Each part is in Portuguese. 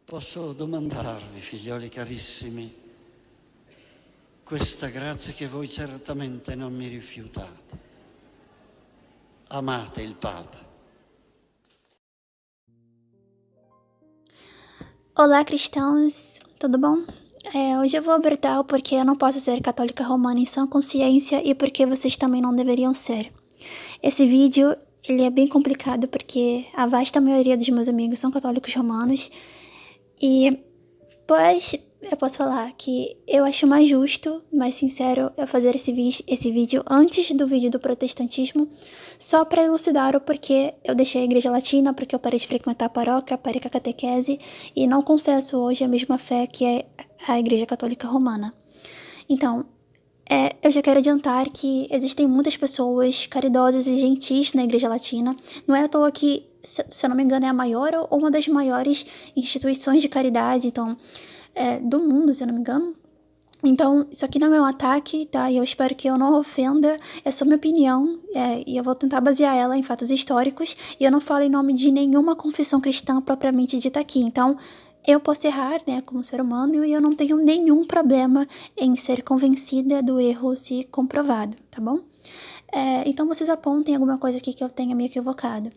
Posso domandarvi, figlioli carissimi, questa grazia che voi certamente non mi rifiutate. Amate il Papa. Olá, cristãos, tudo bom? Hoje eu vou abordar o porquê eu não posso ser católica romana em sã consciência e porquê vocês também não deveriam ser. Esse vídeo ele é bem complicado porque a vasta maioria dos meus amigos são católicos romanos e, pois, eu posso falar que eu acho mais justo, mais sincero, eu fazer esse vídeo antes do vídeo do protestantismo, só para elucidar o porquê eu deixei a igreja latina, porque eu parei de frequentar a paróquia, parei com a catequese e não confesso hoje a mesma fé que é a igreja católica romana. Então, eu já quero adiantar que existem muitas pessoas caridosas e gentis na igreja latina. Não é à toa que, se eu não me engano, é a maior ou uma das maiores instituições de caridade, então, do mundo, se eu não me engano. Então, isso aqui não é um ataque, tá? E eu espero que eu não ofenda, é só minha opinião, e eu vou tentar basear ela em fatos históricos, e eu não falo em nome de nenhuma confissão cristã propriamente dita aqui. Então, eu posso errar, né, como ser humano, e eu não tenho nenhum problema em ser convencida do erro se comprovado, tá bom? Então, vocês apontem alguma coisa aqui que eu tenha me equivocado.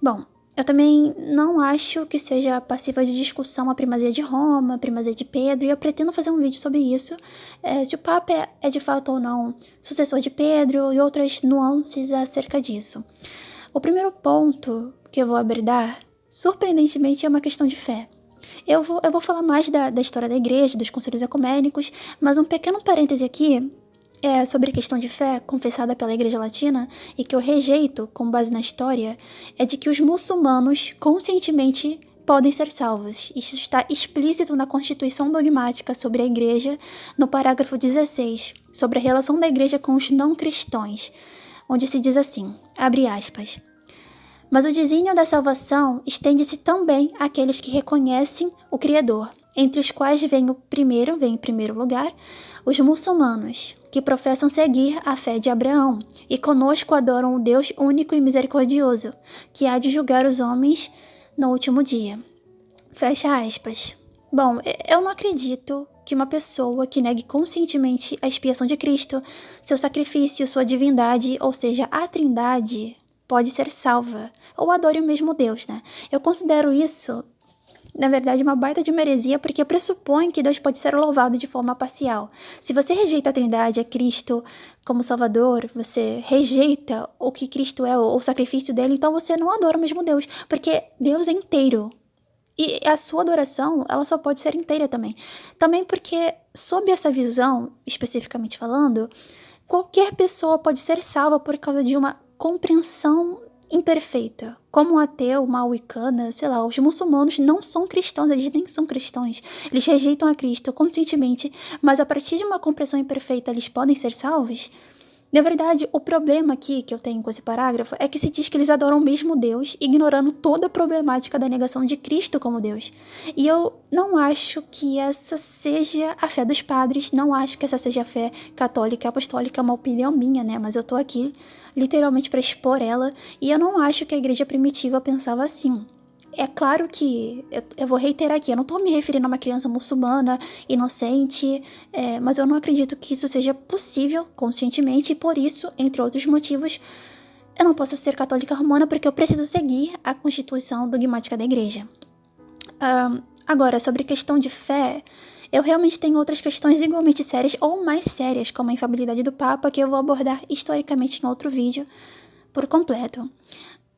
Bom, eu também não acho que seja passiva de discussão a primazia de Roma, a primazia de Pedro, e eu pretendo fazer um vídeo sobre isso, se o Papa é de fato ou não sucessor de Pedro e outras nuances acerca disso. O primeiro ponto que eu vou abordar, surpreendentemente, é uma questão de fé. Eu vou falar mais da história da igreja, dos concílios ecumênicos, mas um pequeno parêntese aqui sobre a questão de fé confessada pela Igreja Latina e que eu rejeito com base na história, é de que os muçulmanos conscientemente podem ser salvos. Isso está explícito na Constituição Dogmática sobre a Igreja, no parágrafo 16, sobre a relação da Igreja com os não cristãos, onde se diz assim, abre aspas, mas o desígnio da salvação estende-se também àqueles que reconhecem o Criador, entre os quais vem em primeiro lugar, os muçulmanos, que professam seguir a fé de Abraão, e conosco adoram o Deus único e misericordioso, que há de julgar os homens no último dia. Fecha aspas. Bom, eu não acredito que uma pessoa que negue conscientemente a expiação de Cristo, seu sacrifício, sua divindade, ou seja, a Trindade, pode ser salva, ou adore o mesmo Deus, né? Eu considero isso, na verdade, uma baita de uma heresia, porque pressupõe que Deus pode ser louvado de forma parcial. Se você rejeita a Trindade, a Cristo como Salvador, você rejeita o que Cristo é, o sacrifício dele, então você não adora o mesmo Deus, porque Deus é inteiro. E a sua adoração, ela só pode ser inteira também. Também porque, sob essa visão, especificamente falando, qualquer pessoa pode ser salva por causa de uma compreensão imperfeita. Como um ateu, uma wicana, sei lá, os muçulmanos não são cristãos, eles nem são cristãos. Eles rejeitam a Cristo conscientemente, mas a partir de uma compreensão imperfeita eles podem ser salvos? Na verdade, o problema aqui que eu tenho com esse parágrafo é que se diz que eles adoram o mesmo Deus, ignorando toda a problemática da negação de Cristo como Deus. E eu não acho que essa seja a fé dos padres, não acho que essa seja a fé católica e apostólica, é uma opinião minha, né? Mas eu tô aqui literalmente para expor ela, e eu não acho que a igreja primitiva pensava assim. É claro que, eu vou reiterar aqui, eu não tô me referindo a uma criança muçulmana, inocente, mas eu não acredito que isso seja possível conscientemente, e por isso, entre outros motivos, eu não posso ser católica romana porque eu preciso seguir a Constituição Dogmática da Igreja. Agora, sobre questão de fé, eu realmente tenho outras questões igualmente sérias ou mais sérias, como a infabilidade do Papa, que eu vou abordar historicamente em outro vídeo por completo.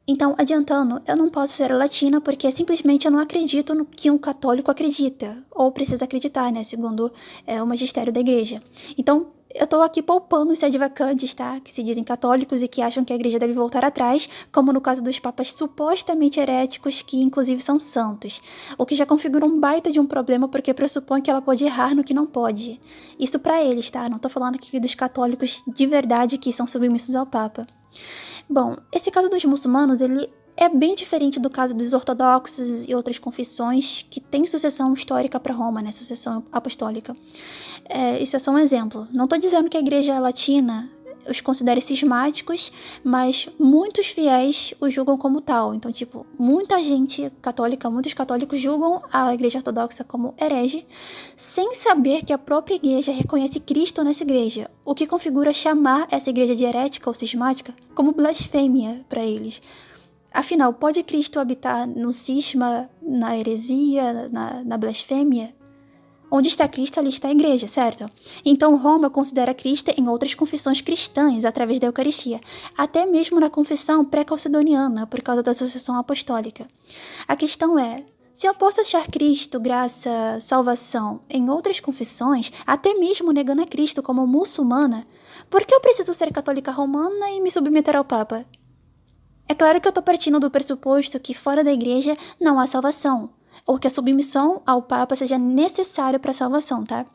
Então, adiantando, eu não posso ser latina porque simplesmente eu não acredito no que um católico acredita, ou precisa acreditar, né, segundo o magistério da igreja. Então, eu tô aqui poupando os sedvacantes, tá, que se dizem católicos e que acham que a igreja deve voltar atrás, como no caso dos papas supostamente heréticos, que inclusive são santos, o que já configura um baita de um problema porque pressupõe que ela pode errar no que não pode. Isso pra eles, tá, não tô falando aqui dos católicos de verdade que são submissos ao papa. Bom, esse caso dos muçulmanos, ele é bem diferente do caso dos ortodoxos e outras confissões que têm sucessão histórica para Roma, né, sucessão apostólica. Isso é só um exemplo. Não estou dizendo que a igreja latina os considera cismáticos, mas muitos fiéis os julgam como tal. Então, muita gente católica, muitos católicos julgam a Igreja Ortodoxa como herege, sem saber que a própria igreja reconhece Cristo nessa igreja, o que configura chamar essa igreja de herética ou cismática como blasfêmia para eles. Afinal, pode Cristo habitar no cisma, na heresia, na blasfêmia? Onde está Cristo, ali está a igreja, certo? Então Roma considera Cristo em outras confissões cristãs através da Eucaristia, até mesmo na confissão pré-calcedoniana, por causa da sucessão apostólica. A questão é, se eu posso achar Cristo, graça, salvação em outras confissões, até mesmo negando a Cristo como muçulmana, por que eu preciso ser católica romana e me submeter ao Papa? É claro que eu estou partindo do pressuposto que fora da igreja não há salvação, ou que a submissão ao Papa seja necessário para a salvação, tá?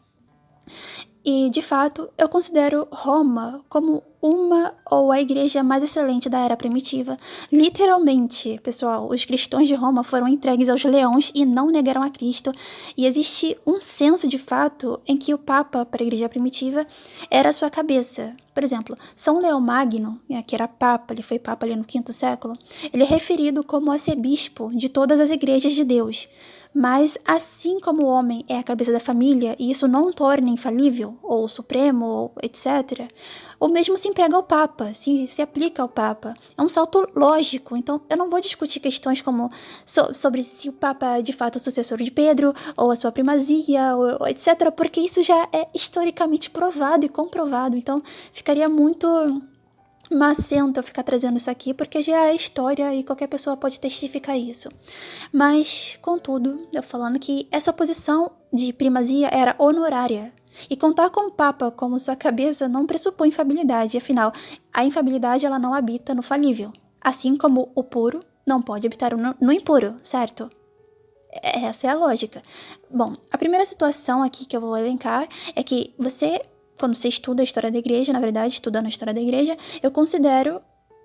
E, de fato, eu considero Roma como uma ou a igreja mais excelente da era primitiva. Literalmente, pessoal, os cristãos de Roma foram entregues aos leões e não negaram a Cristo. E existe um senso de fato em que o Papa, para a igreja primitiva, era a sua cabeça. Por exemplo, São Leão Magno, que era Papa, ele foi Papa ali no V século, ele é referido como arcebispo de todas as igrejas de Deus. Mas, assim como o homem é a cabeça da família, e isso não o torna infalível, ou supremo, ou etc., o mesmo se emprega ao Papa, se aplica ao Papa. É um salto lógico, então eu não vou discutir questões como sobre se o Papa é de fato o sucessor de Pedro, ou a sua primazia, ou etc., porque isso já é historicamente provado e comprovado, então ficaria muito macento eu ficar trazendo isso aqui, porque já é história e qualquer pessoa pode testificar isso. Mas, contudo, eu falando que essa posição de primazia era honorária, e contar com o Papa como sua cabeça não pressupõe infabilidade, afinal, a infabilidade ela não habita no falível, assim como o puro não pode habitar no impuro, certo? Essa é a lógica. Bom, a primeira situação aqui que eu vou elencar é que quando você estuda a história da igreja, na verdade, estudando a história da igreja, eu considero,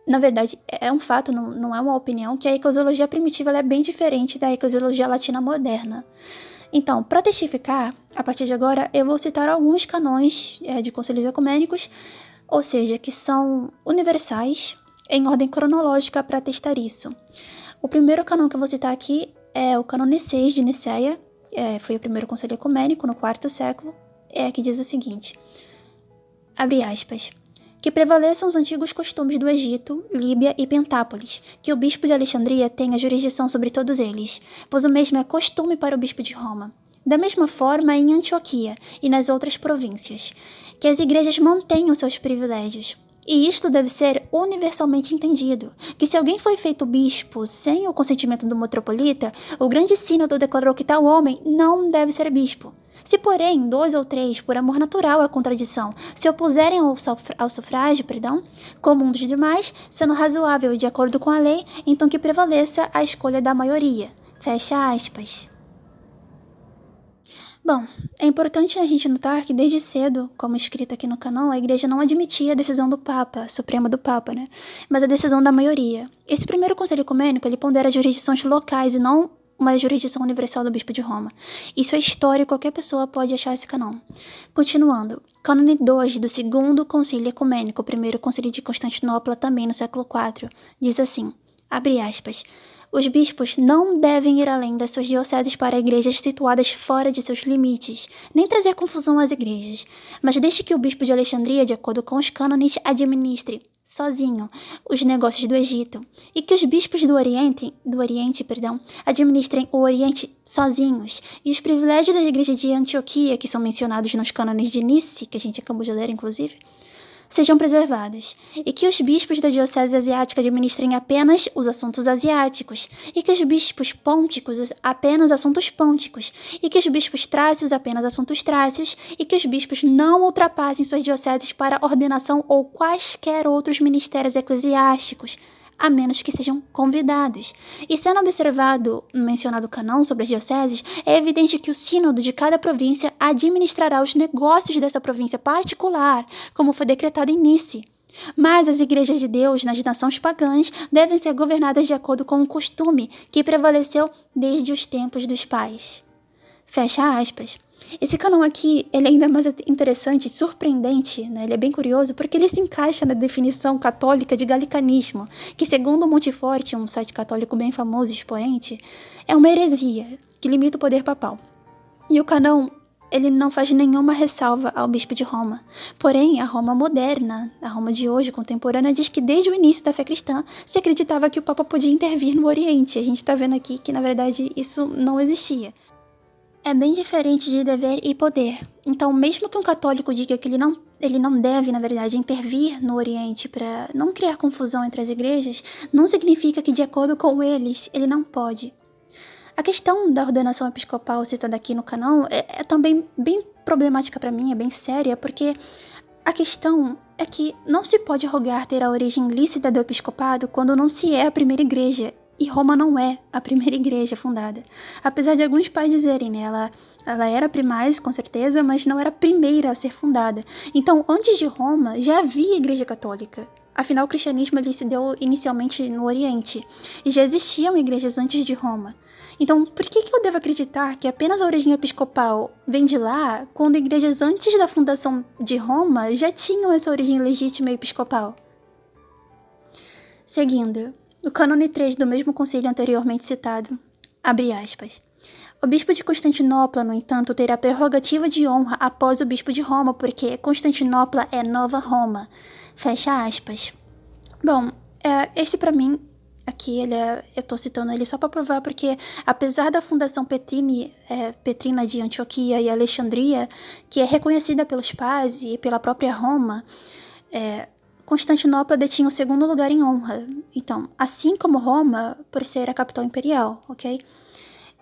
na verdade, é um fato, não é uma opinião, que a eclesiologia primitiva ela é bem diferente da eclesiologia latina moderna. Então, para testificar, a partir de agora, eu vou citar alguns canões de concílios ecumênicos, ou seja, que são universais, em ordem cronológica para testar isso. O primeiro canão que eu vou citar aqui é o Cânon Nicês de Nicéia, foi o primeiro concílio ecumênico no IV século, que diz o seguinte, abre aspas, que prevaleçam os antigos costumes do Egito, Líbia e Pentápolis, que o bispo de Alexandria tenha jurisdição sobre todos eles, pois o mesmo é costume para o bispo de Roma. Da mesma forma em Antioquia e nas outras províncias, que as igrejas mantenham seus privilégios. E isto deve ser universalmente entendido, que se alguém foi feito bispo sem o consentimento do metropolita, o grande sínodo declarou que tal homem não deve ser bispo. Se, porém, 2 ou 3, por amor natural à contradição, se opuserem ao sufrágio, comum dos demais, sendo razoável e de acordo com a lei, então que prevaleça a escolha da maioria. Fecha aspas. Bom, é importante a gente notar que desde cedo, como escrito aqui no canon, a igreja não admitia a decisão do Papa, suprema do Papa, mas a decisão da maioria. Esse primeiro concílio ecumênico, ele pondera jurisdições locais e não uma jurisdição universal do bispo de Roma. Isso é história e qualquer pessoa pode achar esse canon. Continuando, cânone 2 do segundo concílio ecumênico, o primeiro concílio de Constantinopla, também no século IV, diz assim, abre aspas, os bispos não devem ir além das suas dioceses para igrejas situadas fora de seus limites, nem trazer confusão às igrejas, mas deixe que o bispo de Alexandria, de acordo com os cânones, administre, sozinho, os negócios do Egito, e que os bispos do Oriente, administrem o Oriente sozinhos, e os privilégios da igreja de Antioquia, que são mencionados nos cânones de Nice, que a gente acabou de ler, inclusive, sejam preservados, e que os bispos da diocese asiática administrem apenas os assuntos asiáticos, e que os bispos pônticos apenas assuntos pônticos, e que os bispos trácios apenas assuntos trácios, e que os bispos não ultrapassem suas dioceses para ordenação ou quaisquer outros ministérios eclesiásticos, a menos que sejam convidados. E sendo observado o mencionado canão sobre as dioceses, é evidente que o sínodo de cada província administrará os negócios dessa província particular, como foi decretado em Nice. Mas as igrejas de Deus nas nações pagãs devem ser governadas de acordo com o costume que prevaleceu desde os tempos dos pais. Fecha aspas. Esse cânon aqui, ele é ainda mais interessante, surpreendente, né? Ele é bem curioso, porque ele se encaixa na definição católica de galicanismo, que segundo Monteforte, um site católico bem famoso e expoente, é uma heresia, que limita o poder papal. E o cânon, ele não faz nenhuma ressalva ao bispo de Roma. Porém, a Roma moderna, a Roma de hoje, contemporânea, diz que desde o início da fé cristã se acreditava que o Papa podia intervir no Oriente. A gente está vendo aqui que, na verdade, isso não existia. É bem diferente de dever e poder. Então, mesmo que um católico diga que ele não deve, na verdade, intervir no Oriente para não criar confusão entre as igrejas, não significa que, de acordo com eles, ele não pode. A questão da ordenação episcopal citada aqui no canal é também bem problemática para mim, é bem séria, porque a questão é que não se pode rogar ter a origem lícita do episcopado quando não se é a primeira igreja. E Roma não é a primeira igreja fundada. Apesar de alguns pais dizerem, né, ela era primaz, com certeza, mas não era a primeira a ser fundada. Então, antes de Roma, já havia igreja católica. Afinal, o cristianismo ele se deu inicialmente no Oriente. E já existiam igrejas antes de Roma. Então, por que eu devo acreditar que apenas a origem episcopal vem de lá, quando igrejas antes da fundação de Roma já tinham essa origem legítima episcopal? Seguindo. O cânone 3 do mesmo concílio anteriormente citado, abre aspas. O bispo de Constantinopla, no entanto, terá prerrogativa de honra após o bispo de Roma, porque Constantinopla é Nova Roma. Fecha aspas. Bom, esse para mim, aqui eu tô citando ele só para provar, porque apesar da fundação petrina de Antioquia e Alexandria, que é reconhecida pelos pais e pela própria Roma, Constantinopla detinha o segundo lugar em honra. Então, assim como Roma, por ser a capital imperial, ok?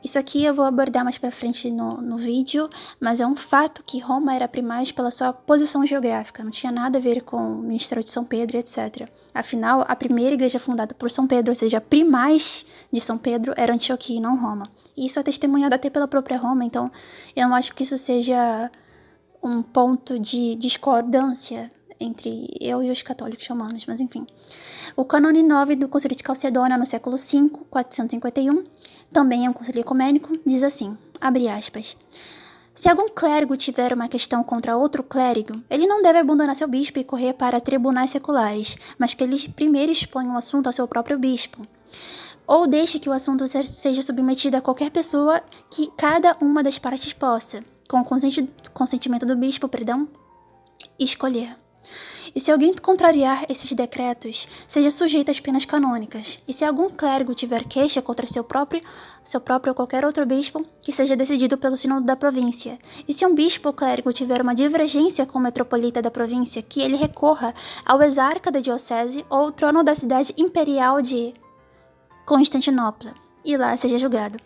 Isso aqui eu vou abordar mais pra frente no vídeo, mas é um fato que Roma era primaz pela sua posição geográfica, não tinha nada a ver com o Ministério de São Pedro, etc. Afinal, a primeira igreja fundada por São Pedro, ou seja, a primaz de São Pedro, era Antioquia e não Roma. E isso é testemunhado até pela própria Roma, então eu não acho que isso seja um ponto de discordância entre eu e os católicos romanos, mas enfim. O cânone 9 do Concílio de Calcedônia, no século V, 451, também é um concílio ecumênico, diz assim, abre aspas, se algum clérigo tiver uma questão contra outro clérigo, ele não deve abandonar seu bispo e correr para tribunais seculares, mas que ele primeiro exponha o assunto ao seu próprio bispo. Ou deixe que o assunto seja submetido a qualquer pessoa que cada uma das partes possa, com o consentimento do bispo, escolher. E se alguém contrariar esses decretos, seja sujeito às penas canônicas. E se algum clérigo tiver queixa contra seu próprio ou qualquer outro bispo, que seja decidido pelo sínodo da província. E se um bispo ou clérigo tiver uma divergência com o metropolita da província, que ele recorra ao exarca da diocese ou ao trono da cidade imperial de Constantinopla, e lá seja julgado.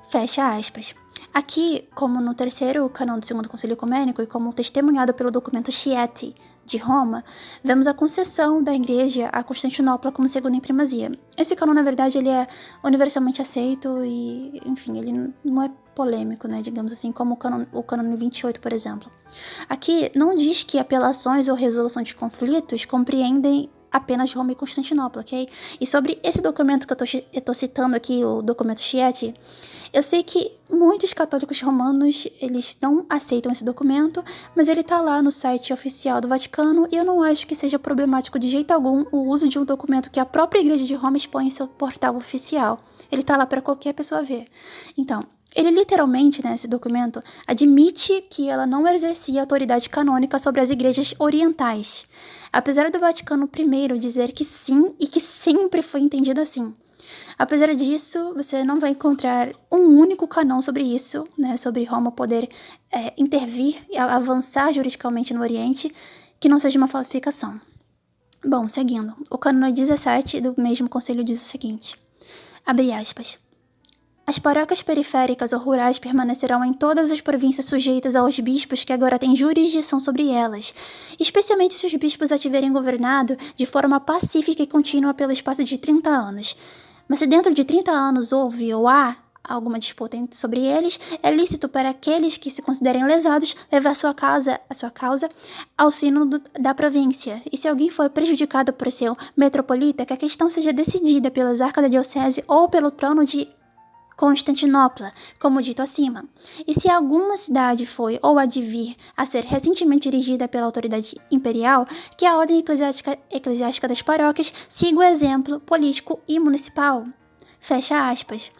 Fecha aspas. Aqui, como no terceiro canão do Segundo Concílio Ecumênico e como testemunhado pelo documento Chieti de Roma, vemos a concessão da igreja a Constantinopla como segunda em primazia. Esse canão, na verdade, ele é universalmente aceito e, enfim, ele não é polêmico, né, digamos assim, como o cânone 28, por exemplo. Aqui não diz que apelações ou resolução de conflitos compreendem apenas Roma e Constantinopla, ok? E sobre esse documento que eu tô citando aqui, o documento Chieti, eu sei que muitos católicos romanos, eles não aceitam esse documento, mas ele tá lá no site oficial do Vaticano e eu não acho que seja problemático de jeito algum o uso de um documento que a própria Igreja de Roma expõe em seu portal oficial. Ele tá lá para qualquer pessoa ver. Então, ele literalmente, esse documento, admite que ela não exercia autoridade canônica sobre as igrejas orientais, apesar do Vaticano I dizer que sim e que sempre foi entendido assim. Apesar disso, você não vai encontrar um único canão sobre isso, sobre Roma poder intervir e avançar juridicamente no Oriente, que não seja uma falsificação. Bom, seguindo, o cânone 17 do mesmo concílio diz o seguinte, abre aspas, as paróquias periféricas ou rurais permanecerão em todas as províncias sujeitas aos bispos que agora têm jurisdição sobre elas, especialmente se os bispos a tiverem governado de forma pacífica e contínua pelo espaço de 30 anos. Mas se dentro de 30 anos houve ou há alguma disputa sobre eles, é lícito para aqueles que se considerem lesados levar a sua causa ao sínodo da província. E se alguém for prejudicado por seu metropolita, que a questão seja decidida pela exarca da diocese ou pelo trono de Constantinopla, como dito acima. E se alguma cidade foi ou há de vir a ser recentemente dirigida pela autoridade imperial, que a ordem eclesiástica das paróquias siga o exemplo político e municipal. Fecha aspas.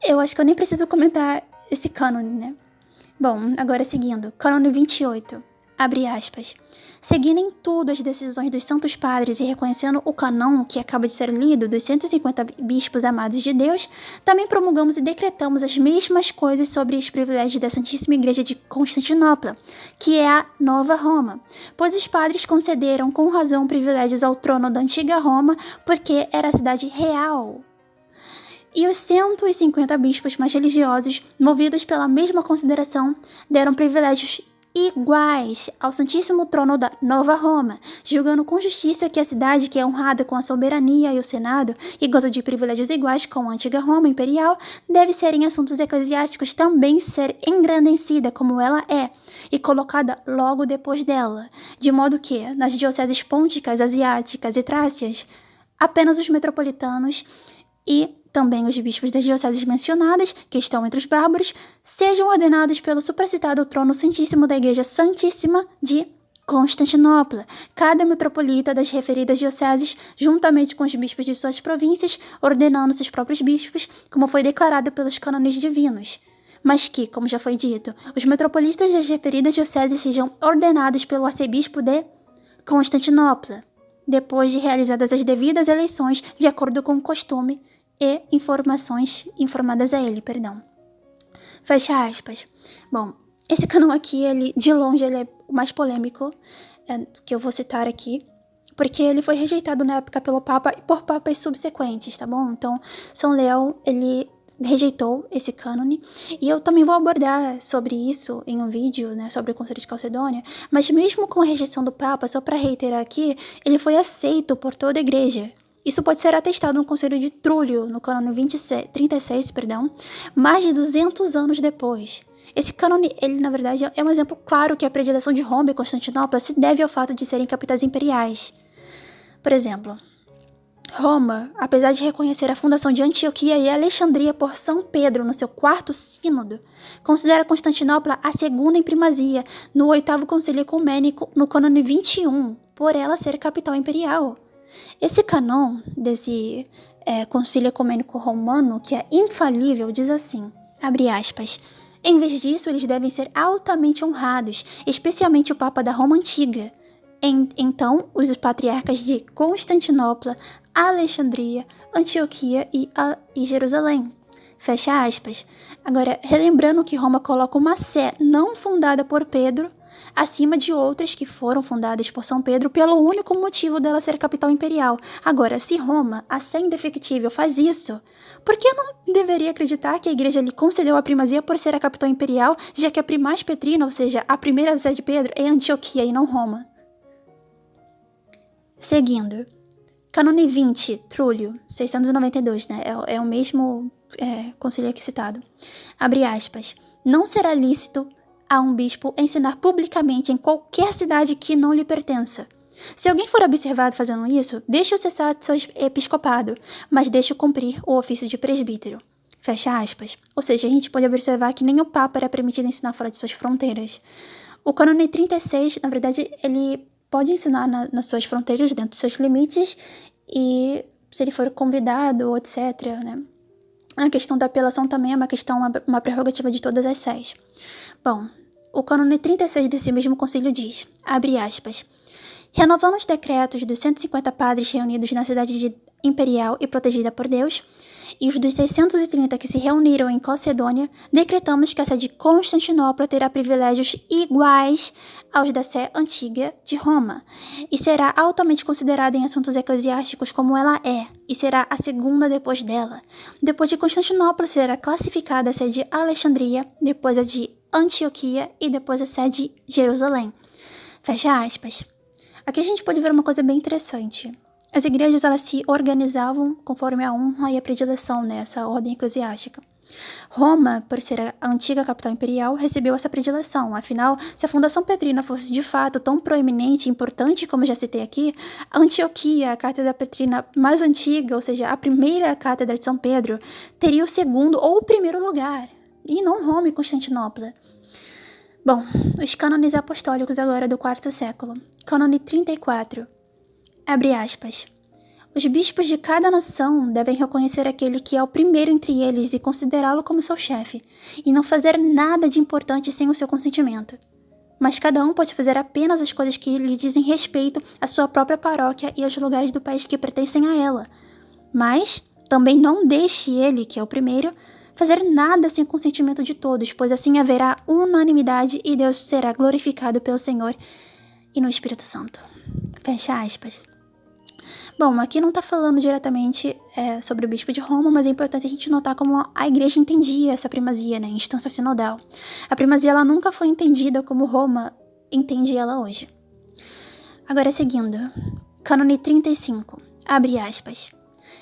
Eu acho que eu nem preciso comentar esse cânone, né? Bom, agora seguindo. Cânone 28. Abre aspas. Seguindo em tudo as decisões dos Santos Padres e reconhecendo o canão que acaba de ser lido dos 150 bispos amados de Deus, também promulgamos e decretamos as mesmas coisas sobre os privilégios da Santíssima Igreja de Constantinopla, que é a Nova Roma, pois os padres concederam com razão privilégios ao trono da antiga Roma, porque era a cidade real. E os 150 bispos mais religiosos, movidos pela mesma consideração, deram privilégios iguais ao Santíssimo Trono da Nova Roma, julgando com justiça que a cidade que é honrada com a soberania e o Senado e goza de privilégios iguais com a antiga Roma imperial, deve ser em assuntos eclesiásticos também ser engrandecida como ela é e colocada logo depois dela, de modo que, nas dioceses pônticas, asiáticas e trácias, apenas os metropolitanos e também os bispos das dioceses mencionadas, que estão entre os bárbaros, sejam ordenados pelo supracitado trono santíssimo da Igreja Santíssima de Constantinopla, cada metropolita das referidas dioceses, juntamente com os bispos de suas províncias, ordenando seus próprios bispos, como foi declarado pelos cânones divinos. Mas que, como já foi dito, os metropolitas das referidas dioceses sejam ordenados pelo arcebispo de Constantinopla, depois de realizadas as devidas eleições de acordo com o costume e informadas a ele, Fecha aspas. Bom, esse canal aqui, de longe, ele é o mais polêmico que eu vou citar aqui, porque ele foi rejeitado na época pelo Papa e por papas subsequentes, tá bom? Então, São Leão, ele rejeitou esse cânone, e eu também vou abordar sobre isso em um vídeo, né, sobre o Concílio de Calcedônia, mas mesmo com a rejeição do Papa, só para reiterar aqui, ele foi aceito por toda a igreja. Isso pode ser atestado no Concílio de Trúlio, no cânone 36, mais de 200 anos depois. Esse cânone, ele na verdade é um exemplo claro que a predileção de Roma e Constantinopla se deve ao fato de serem capitais imperiais. Por exemplo, Roma, apesar de reconhecer a fundação de Antioquia e Alexandria por São Pedro no seu 4º sínodo, considera Constantinopla a segunda em primazia no 8º Concílio Ecumênico, no cânone 21, por ela ser capital imperial. Esse canon desse Concílio Ecumênico Romano, que é infalível, diz assim, abre aspas, em vez disso, eles devem ser altamente honrados, especialmente o Papa da Roma Antiga. Então, os patriarcas de Constantinopla, Alexandria, Antioquia e Jerusalém. Fecha aspas. Agora, relembrando que Roma coloca uma sé não fundada por Pedro acima de outras que foram fundadas por São Pedro pelo único motivo dela ser capital imperial. Agora, se Roma, a sé indefectível, faz isso, por que não deveria acreditar que a igreja lhe concedeu a primazia por ser a capital imperial, já que a primaz petrina, ou seja, a primeira sé de Pedro, é Antioquia e não Roma? Seguindo. Cânone 20, Trúlio, 692, né? É o mesmo concílio aqui citado. Abre aspas. Não será lícito a um bispo ensinar publicamente em qualquer cidade que não lhe pertença. Se alguém for observado fazendo isso, deixe-o cessar de seu episcopado, mas deixe-o cumprir o ofício de presbítero. Fecha aspas. Ou seja, a gente pode observar que nem o Papa era permitido ensinar fora de suas fronteiras. O cânone 36, na verdade, ele pode ensinar nas suas fronteiras, dentro dos seus limites, e se ele for convidado, ou etc., né? A questão da apelação também é uma prerrogativa de todas as sés. Bom, o cânone 36 desse mesmo concílio diz, abre aspas, renovando os decretos dos 150 padres reunidos na cidade imperial e protegida por Deus, e os dos 630 que se reuniram em Calcedônia, decretamos que a sé de Constantinopla terá privilégios iguais aos da sé antiga de Roma, e será altamente considerada em assuntos eclesiásticos como ela é, e será a segunda depois dela. Depois de Constantinopla será classificada a sé de Alexandria, depois a de Antioquia e depois a sé de Jerusalém. Fecha aspas. Aqui a gente pode ver uma coisa bem interessante. As igrejas, elas se organizavam conforme a honra e a predileção, né, essa ordem eclesiástica. Roma, por ser a antiga capital imperial, recebeu essa predileção. Afinal, se a fundação petrina fosse de fato tão proeminente e importante como já citei aqui, a Antioquia, a cátedra petrina mais antiga, ou seja, a primeira cátedra de São Pedro, teria o segundo ou o primeiro lugar, e não Roma e Constantinopla. Bom, os cânones apostólicos agora do quarto século. Cânone 34. Abre aspas. Os bispos de cada nação devem reconhecer aquele que é o primeiro entre eles e considerá-lo como seu chefe, e não fazer nada de importante sem o seu consentimento. Mas cada um pode fazer apenas as coisas que lhe dizem respeito à sua própria paróquia e aos lugares do país que pertencem a ela. Mas também não deixe ele, que é o primeiro, fazer nada sem o consentimento de todos, pois assim haverá unanimidade e Deus será glorificado pelo Senhor e no Espírito Santo. Fecha aspas. Bom, aqui não está falando diretamente sobre o bispo de Roma, mas é importante a gente notar como a igreja entendia essa primazia, né, em instância sinodal. A primazia ela nunca foi entendida como Roma entende ela hoje. Agora, seguindo. Cânone 35. Abre aspas.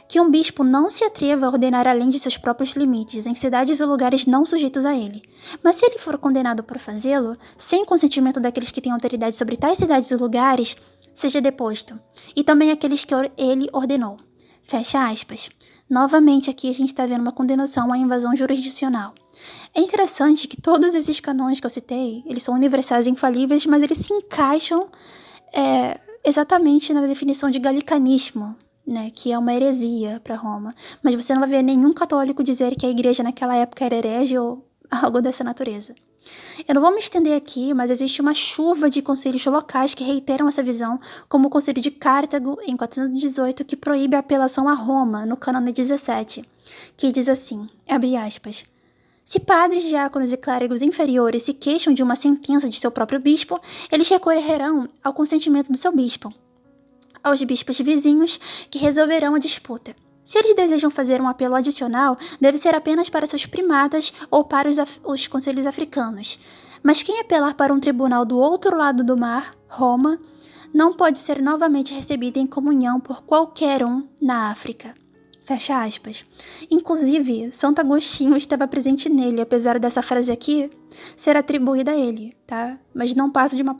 Que um bispo não se atreva a ordenar além de seus próprios limites, em cidades ou lugares não sujeitos a ele. Mas se ele for condenado por fazê-lo, sem consentimento daqueles que têm autoridade sobre tais cidades ou lugares, seja deposto, e também aqueles que ele ordenou. Fecha aspas. Novamente aqui a gente está vendo uma condenação à invasão jurisdicional. É interessante que todos esses canões que eu citei, eles são universais e infalíveis, mas eles se encaixam exatamente na definição de galicanismo, né, que é uma heresia para Roma. Mas você não vai ver nenhum católico dizer que a igreja naquela época era herege ou algo dessa natureza. Eu não vou me estender aqui, mas existe uma chuva de conselhos locais que reiteram essa visão, como o Conselho de Cartago, em 418, que proíbe a apelação a Roma, no cânone 17, que diz assim, abre aspas, se padres, diáconos e clérigos inferiores se queixam de uma sentença de seu próprio bispo, eles recorrerão ao consentimento do seu bispo, aos bispos vizinhos que resolverão a disputa. Se eles desejam fazer um apelo adicional, deve ser apenas para seus primatas ou para os conselhos africanos. Mas quem apelar para um tribunal do outro lado do mar, Roma, não pode ser novamente recebido em comunhão por qualquer um na África. Fecha aspas. Inclusive, Santo Agostinho estava presente nele, apesar dessa frase aqui ser atribuída a ele, tá? Mas não passa de uma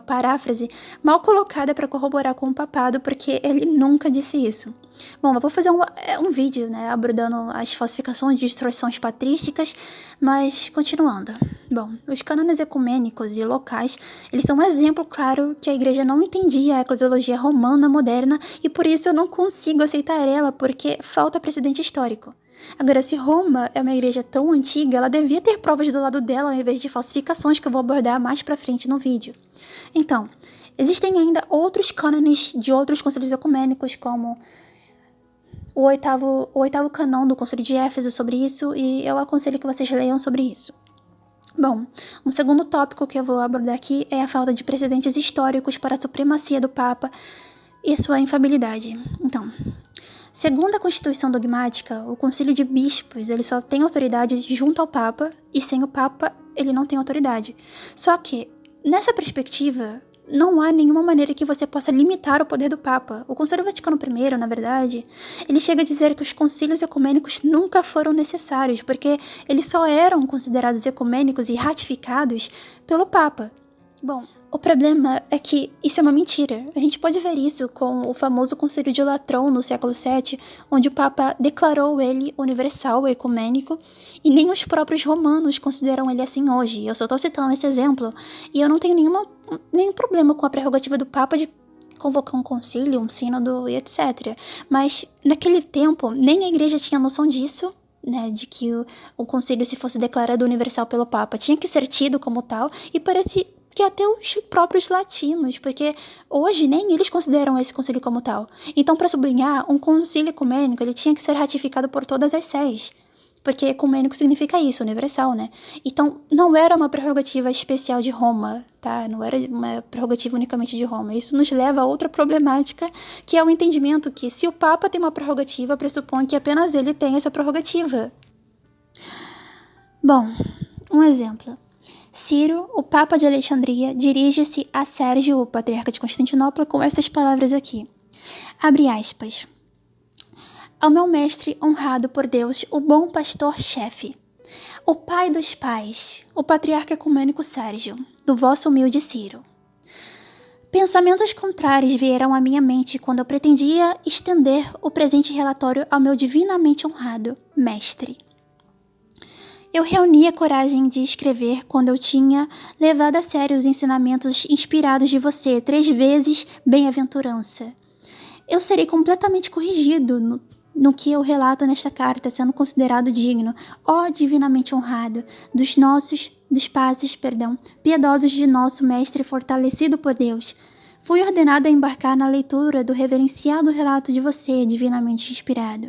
paráfrase mal colocada para corroborar com o papado, porque ele nunca disse isso. Bom, eu vou fazer um vídeo, né, abordando as falsificações de distorções patrísticas, mas continuando. Bom, os cânones ecumênicos e locais, eles são um exemplo claro que a igreja não entendia a eclesiologia romana moderna e por isso eu não consigo aceitar ela, porque falta precedente histórico. Agora, se Roma é uma igreja tão antiga, ela devia ter provas do lado dela ao invés de falsificações que eu vou abordar mais pra frente no vídeo. Então, existem ainda outros cânones de outros concílios ecumênicos, como o oitavo canão do Concílio de Éfeso sobre isso, e eu aconselho que vocês leiam sobre isso. Bom, um segundo tópico que eu vou abordar aqui é a falta de precedentes históricos para a supremacia do Papa e sua infalibilidade. Então, segundo a Constituição Dogmática, o Concílio de Bispos ele só tem autoridade junto ao Papa, e sem o Papa ele não tem autoridade. Só que, nessa perspectiva, não há nenhuma maneira que você possa limitar o poder do Papa. O Concílio Vaticano I, na verdade, ele chega a dizer que os concílios ecumênicos nunca foram necessários, porque eles só eram considerados ecumênicos e ratificados pelo Papa. Bom, o problema é que isso é uma mentira. A gente pode ver isso com o famoso Concílio de Latrão no século VII, onde o Papa declarou ele universal, ecumênico, e nem os próprios romanos consideram ele assim hoje. Eu só estou citando esse exemplo, e eu não tenho nenhum problema com a prerrogativa do Papa de convocar um concílio, um sínodo e etc. Mas, naquele tempo, nem a igreja tinha noção disso, né, de que o concílio, se fosse declarado universal pelo Papa, tinha que ser tido como tal, e parece que até os próprios latinos, porque hoje nem eles consideram esse concílio como tal. Então, para sublinhar, um concílio ecumênico ele tinha que ser ratificado por todas as sés, porque ecumênico significa isso, universal, né? Então, não era uma prerrogativa especial de Roma, tá? Não era uma prerrogativa unicamente de Roma. Isso nos leva a outra problemática, que é o entendimento que, se o Papa tem uma prerrogativa, pressupõe que apenas ele tem essa prerrogativa. Bom, um exemplo. Ciro, o Papa de Alexandria, dirige-se a Sérgio, o patriarca de Constantinopla, com essas palavras aqui. Abre aspas. ao meu mestre honrado por Deus, o bom pastor-chefe, o pai dos pais, o patriarca ecumênico Sérgio, do vosso humilde Ciro. Pensamentos contrários vieram à minha mente quando eu pretendia estender o presente relatório ao meu divinamente honrado mestre. Eu reuni a coragem de escrever quando eu tinha levado a sério os ensinamentos inspirados de você 3 vezes bem-aventurança. Eu serei completamente corrigido no que eu relato nesta carta, sendo considerado digno, ó divinamente honrado, dos passos piedosos de nosso mestre fortalecido por Deus. Fui ordenado a embarcar na leitura do reverenciado relato de você, divinamente inspirado.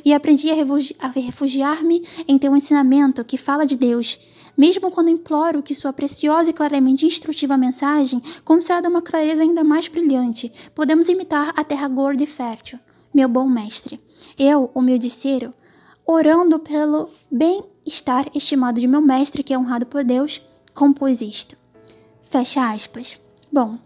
E aprendi a refugiar-me em teu ensinamento que fala de Deus, mesmo quando imploro que sua preciosa e claramente instrutiva mensagem conceda uma clareza ainda mais brilhante. Podemos imitar a terra gorda e fértil, meu bom mestre. Eu, humilde Ciro, orando pelo bem-estar estimado de meu mestre, que é honrado por Deus, compus isto. Fecha aspas. Bom,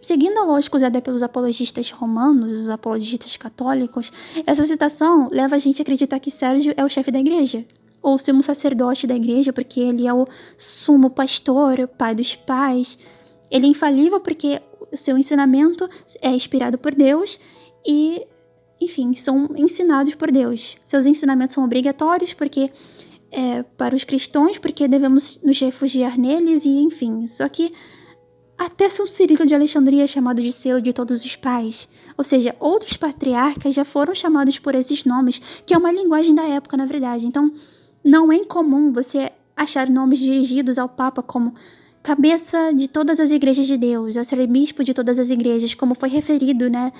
seguindo a lógica usada pelos apologistas romanos, os apologistas católicos, essa citação leva a gente a acreditar que Sérgio é o chefe da igreja, ou sumo sacerdote da igreja, porque ele é o sumo pastor, o pai dos pais. Ele é infalível porque o seu ensinamento é inspirado por Deus e, enfim, são ensinados por Deus. Seus ensinamentos são obrigatórios porque para os cristãos, porque devemos nos refugiar neles e, enfim. Só que até São Cirilo de Alexandria é chamado de selo de todos os pais. Ou seja, outros patriarcas já foram chamados por esses nomes, que é uma linguagem da época, na verdade. Então, não é incomum você achar nomes dirigidos ao Papa como cabeça de todas as igrejas de Deus, arcebispo de todas as igrejas, como foi referido, né,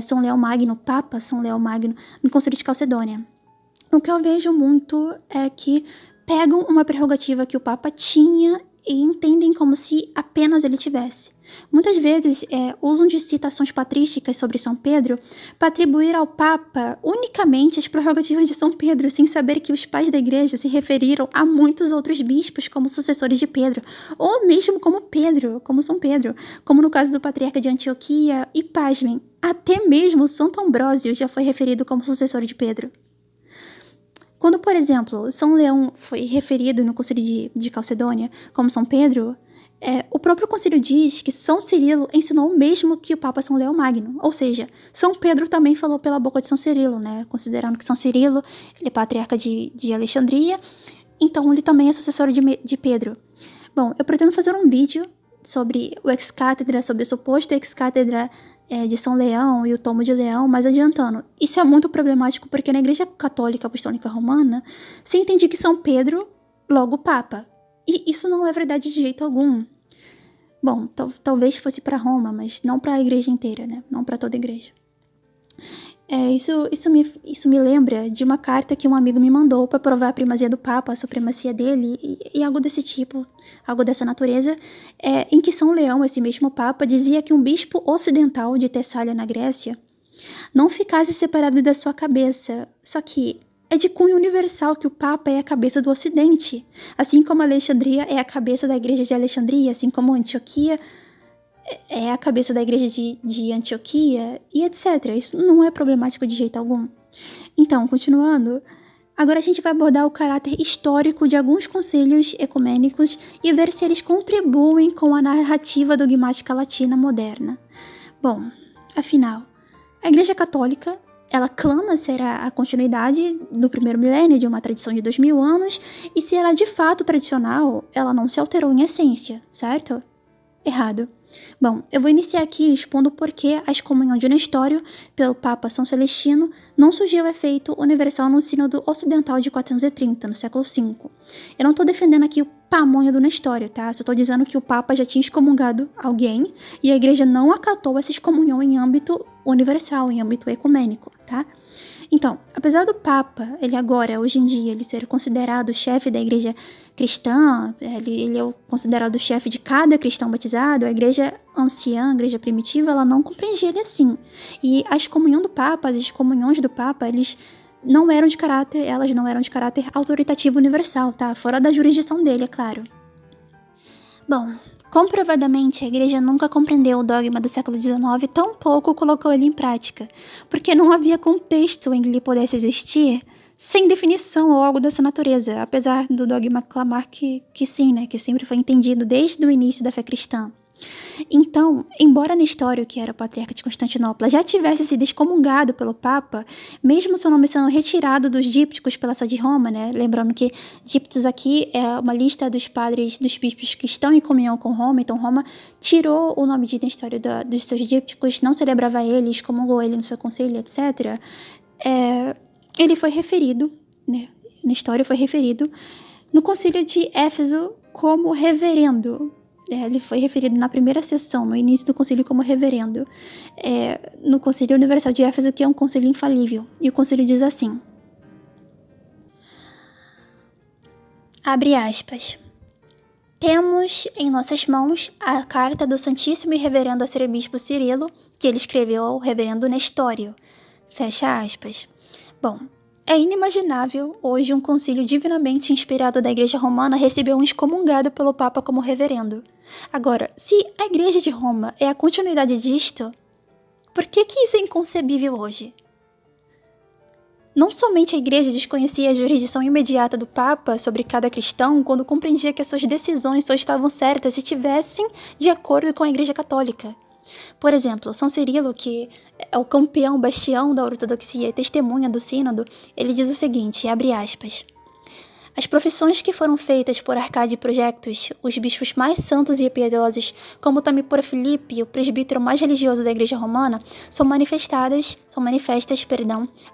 São Leão Magno, Papa São Leão Magno, no Concílio de Calcedônia. O que eu vejo muito é que pegam uma prerrogativa que o Papa tinha e entendem como se apenas ele tivesse. Muitas vezes usam de citações patrísticas sobre São Pedro para atribuir ao Papa unicamente as prerrogativas de São Pedro, sem saber que os pais da igreja se referiram a muitos outros bispos como sucessores de Pedro, ou mesmo como Pedro, como São Pedro, como no caso do patriarca de Antioquia, e pasmem, até mesmo Santo Ambrósio já foi referido como sucessor de Pedro. Quando, por exemplo, São Leão foi referido no Concílio de Calcedônia como São Pedro, o próprio concílio diz que São Cirilo ensinou o mesmo que o Papa São Leão Magno, ou seja, São Pedro também falou pela boca de São Cirilo, né? Considerando que São Cirilo ele é patriarca de Alexandria, então ele também é sucessor de Pedro. Bom, eu pretendo fazer um vídeo sobre o ex-cátedra, sobre o suposto ex-cátedra de São Leão e o tomo de Leão, mas adiantando, isso é muito problemático porque na Igreja Católica Apostólica Romana se entende que São Pedro, logo Papa, e isso não é verdade de jeito algum. Bom, talvez fosse para Roma, mas não para a igreja inteira, né? Não para toda a igreja. Isso me lembra de uma carta que um amigo me mandou para provar a primazia do Papa, a supremacia dele e algo desse tipo, algo dessa natureza, em que São Leão, esse mesmo Papa, dizia que um bispo ocidental de Tessália na Grécia não ficasse separado da sua cabeça, só que é de cunho universal que o Papa é a cabeça do Ocidente, assim como Alexandria é a cabeça da igreja de Alexandria, assim como Antioquia é a cabeça da igreja de Antioquia e etc. Isso não é problemático de jeito algum. Então, continuando, agora a gente vai abordar o caráter histórico de alguns concílios ecumênicos e ver se eles contribuem com a narrativa dogmática latina moderna. Bom, afinal, a Igreja Católica, ela clama ser a continuidade do primeiro milênio de uma tradição de 2000 anos, e se ela é de fato tradicional, ela não se alterou em essência, certo? Errado. Bom, eu vou iniciar aqui expondo por que a excomunhão de Nestório pelo Papa São Celestino não surgiu efeito universal no Sínodo Ocidental de 430, no século V. Eu não estou defendendo aqui o pamonha do Nestório, tá? Só estou dizendo que o Papa já tinha excomungado alguém e a Igreja não acatou essa excomunhão em âmbito universal, em âmbito ecumênico, tá? Então, apesar do Papa, ele agora, hoje em dia, ele ser considerado o chefe da igreja cristã, ele é considerado o chefe de cada cristão batizado, a igreja anciã, a igreja primitiva, ela não compreendia ele assim. E a excomunhão do Papa, as excomunhões do Papa, elas não eram de caráter autoritativo universal, tá? Fora da jurisdição dele, é claro. Bom, comprovadamente a Igreja nunca compreendeu o dogma do século XIX e tampouco colocou ele em prática, porque não havia contexto em que ele pudesse existir sem definição ou algo dessa natureza, apesar do dogma clamar que sim, né, que sempre foi entendido desde o início da fé cristã. Então, embora Nestório, que era o patriarca de Constantinopla, já tivesse sido excomungado pelo Papa, mesmo seu nome sendo retirado dos dípticos pela Sé de Roma, né? Lembrando que dípticos aqui é uma lista dos padres, dos bispos que estão em comunhão com Roma, então Roma tirou o nome de Nestório dos seus dípticos, não celebrava ele, excomungou ele no seu conselho, etc. Ele foi referido, né? Nestório foi referido no concílio de Éfeso como reverendo. Ele foi referido na primeira sessão, no início do concílio, como reverendo. No Concílio Universal de Éfeso, que é um concílio infalível. E o concílio diz assim, abre aspas, temos em nossas mãos a carta do Santíssimo e Reverendo Arcebispo Cirilo, que ele escreveu ao Reverendo Nestório. Fecha aspas. Bom, é inimaginável hoje um concílio divinamente inspirado da Igreja Romana receber um excomungado pelo Papa como reverendo. Agora, se a Igreja de Roma é a continuidade disto, por que isso é inconcebível hoje? Não somente a Igreja desconhecia a jurisdição imediata do Papa sobre cada cristão quando compreendia que as suas decisões só estavam certas se estivessem de acordo com a Igreja Católica. Por exemplo, São Cirilo, que é o campeão, bastião da ortodoxia e testemunha do sínodo, ele diz o seguinte, abre aspas, as profissões que foram feitas por Arcade Projectus, os bispos mais santos e piedosos, como também por Filipe, o presbítero mais religioso da Igreja Romana, são manifestas,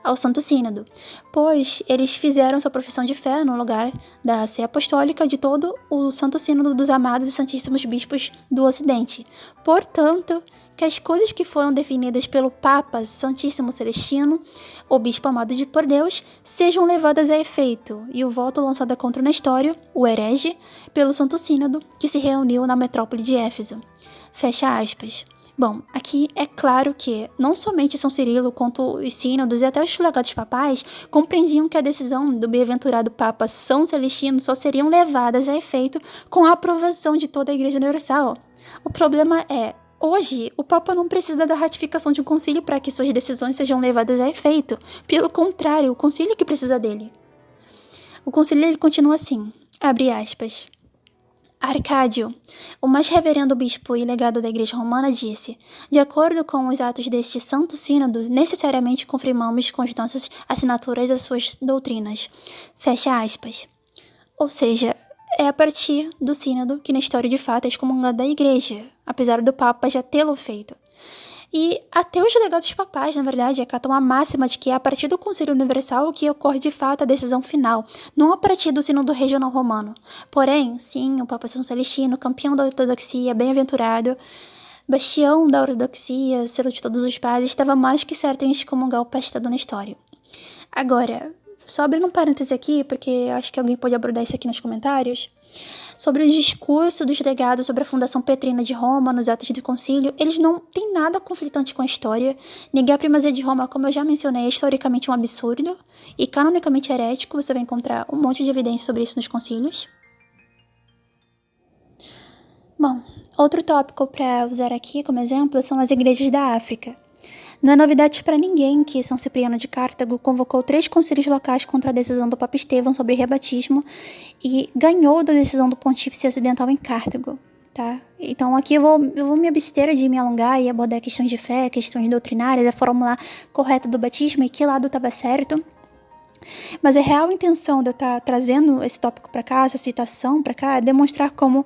ao Santo Sínodo, pois eles fizeram sua profissão de fé no lugar da Sé Apostólica de todo o Santo Sínodo dos amados e santíssimos bispos do Ocidente. Portanto, que as coisas que foram definidas pelo Papa Santíssimo Celestino, o bispo amado por Deus, sejam levadas a efeito, e o voto lançado contra o Nestório, o herege, pelo Santo Sínodo, que se reuniu na metrópole de Éfeso. Fecha aspas. Bom, aqui é claro que não somente São Cirilo, quanto os sínodos e até os legados papais compreendiam que a decisão do bem-aventurado Papa São Celestino só seriam levadas a efeito com a aprovação de toda a Igreja Universal. O problema é, hoje, o Papa não precisa da ratificação de um concílio para que suas decisões sejam levadas a efeito. Pelo contrário, o concílio que precisa dele. O concílio ele continua assim, abre aspas. Arcádio, o mais reverendo bispo e legado da Igreja Romana, disse, de acordo com os atos deste Santo Sínodo, necessariamente confirmamos com as nossas assinaturas as suas doutrinas. Fecha aspas. Ou seja, é a partir do sínodo que Nestório de fato é excomungado da Igreja, apesar do Papa já tê-lo feito. E até os legados papais, na verdade, acatam a máxima de que é a partir do Concílio Universal que ocorre de fato a decisão final, não a partir do sínodo regional romano. Porém, sim, o Papa São Celestino, campeão da ortodoxia, bem-aventurado, bastião da ortodoxia, selo de todos os padres, estava mais que certo em excomungar o pastado Nestório. Agora, só abrindo um parêntese aqui, porque acho que alguém pode abordar isso aqui nos comentários, sobre o discurso dos legados sobre a fundação petrina de Roma nos atos do concílio, eles não têm nada conflitante com a história. Negar a primazia de Roma, como eu já mencionei, é historicamente um absurdo e canonicamente herético. Você vai encontrar um monte de evidência sobre isso nos concílios. Bom, outro tópico para usar aqui como exemplo são as igrejas da África. Não é novidade para ninguém que São Cipriano de Cartago convocou 3 concílios locais contra a decisão do Papa Estevão sobre rebatismo e ganhou da decisão do Pontífice Ocidental em Cartago. Tá? Então aqui eu vou me abster de me alongar e abordar questões de fé, questões doutrinárias, a fórmula correta do batismo e que lado estava certo. Mas a real intenção de eu estar trazendo esse tópico para cá, essa citação para cá, é demonstrar como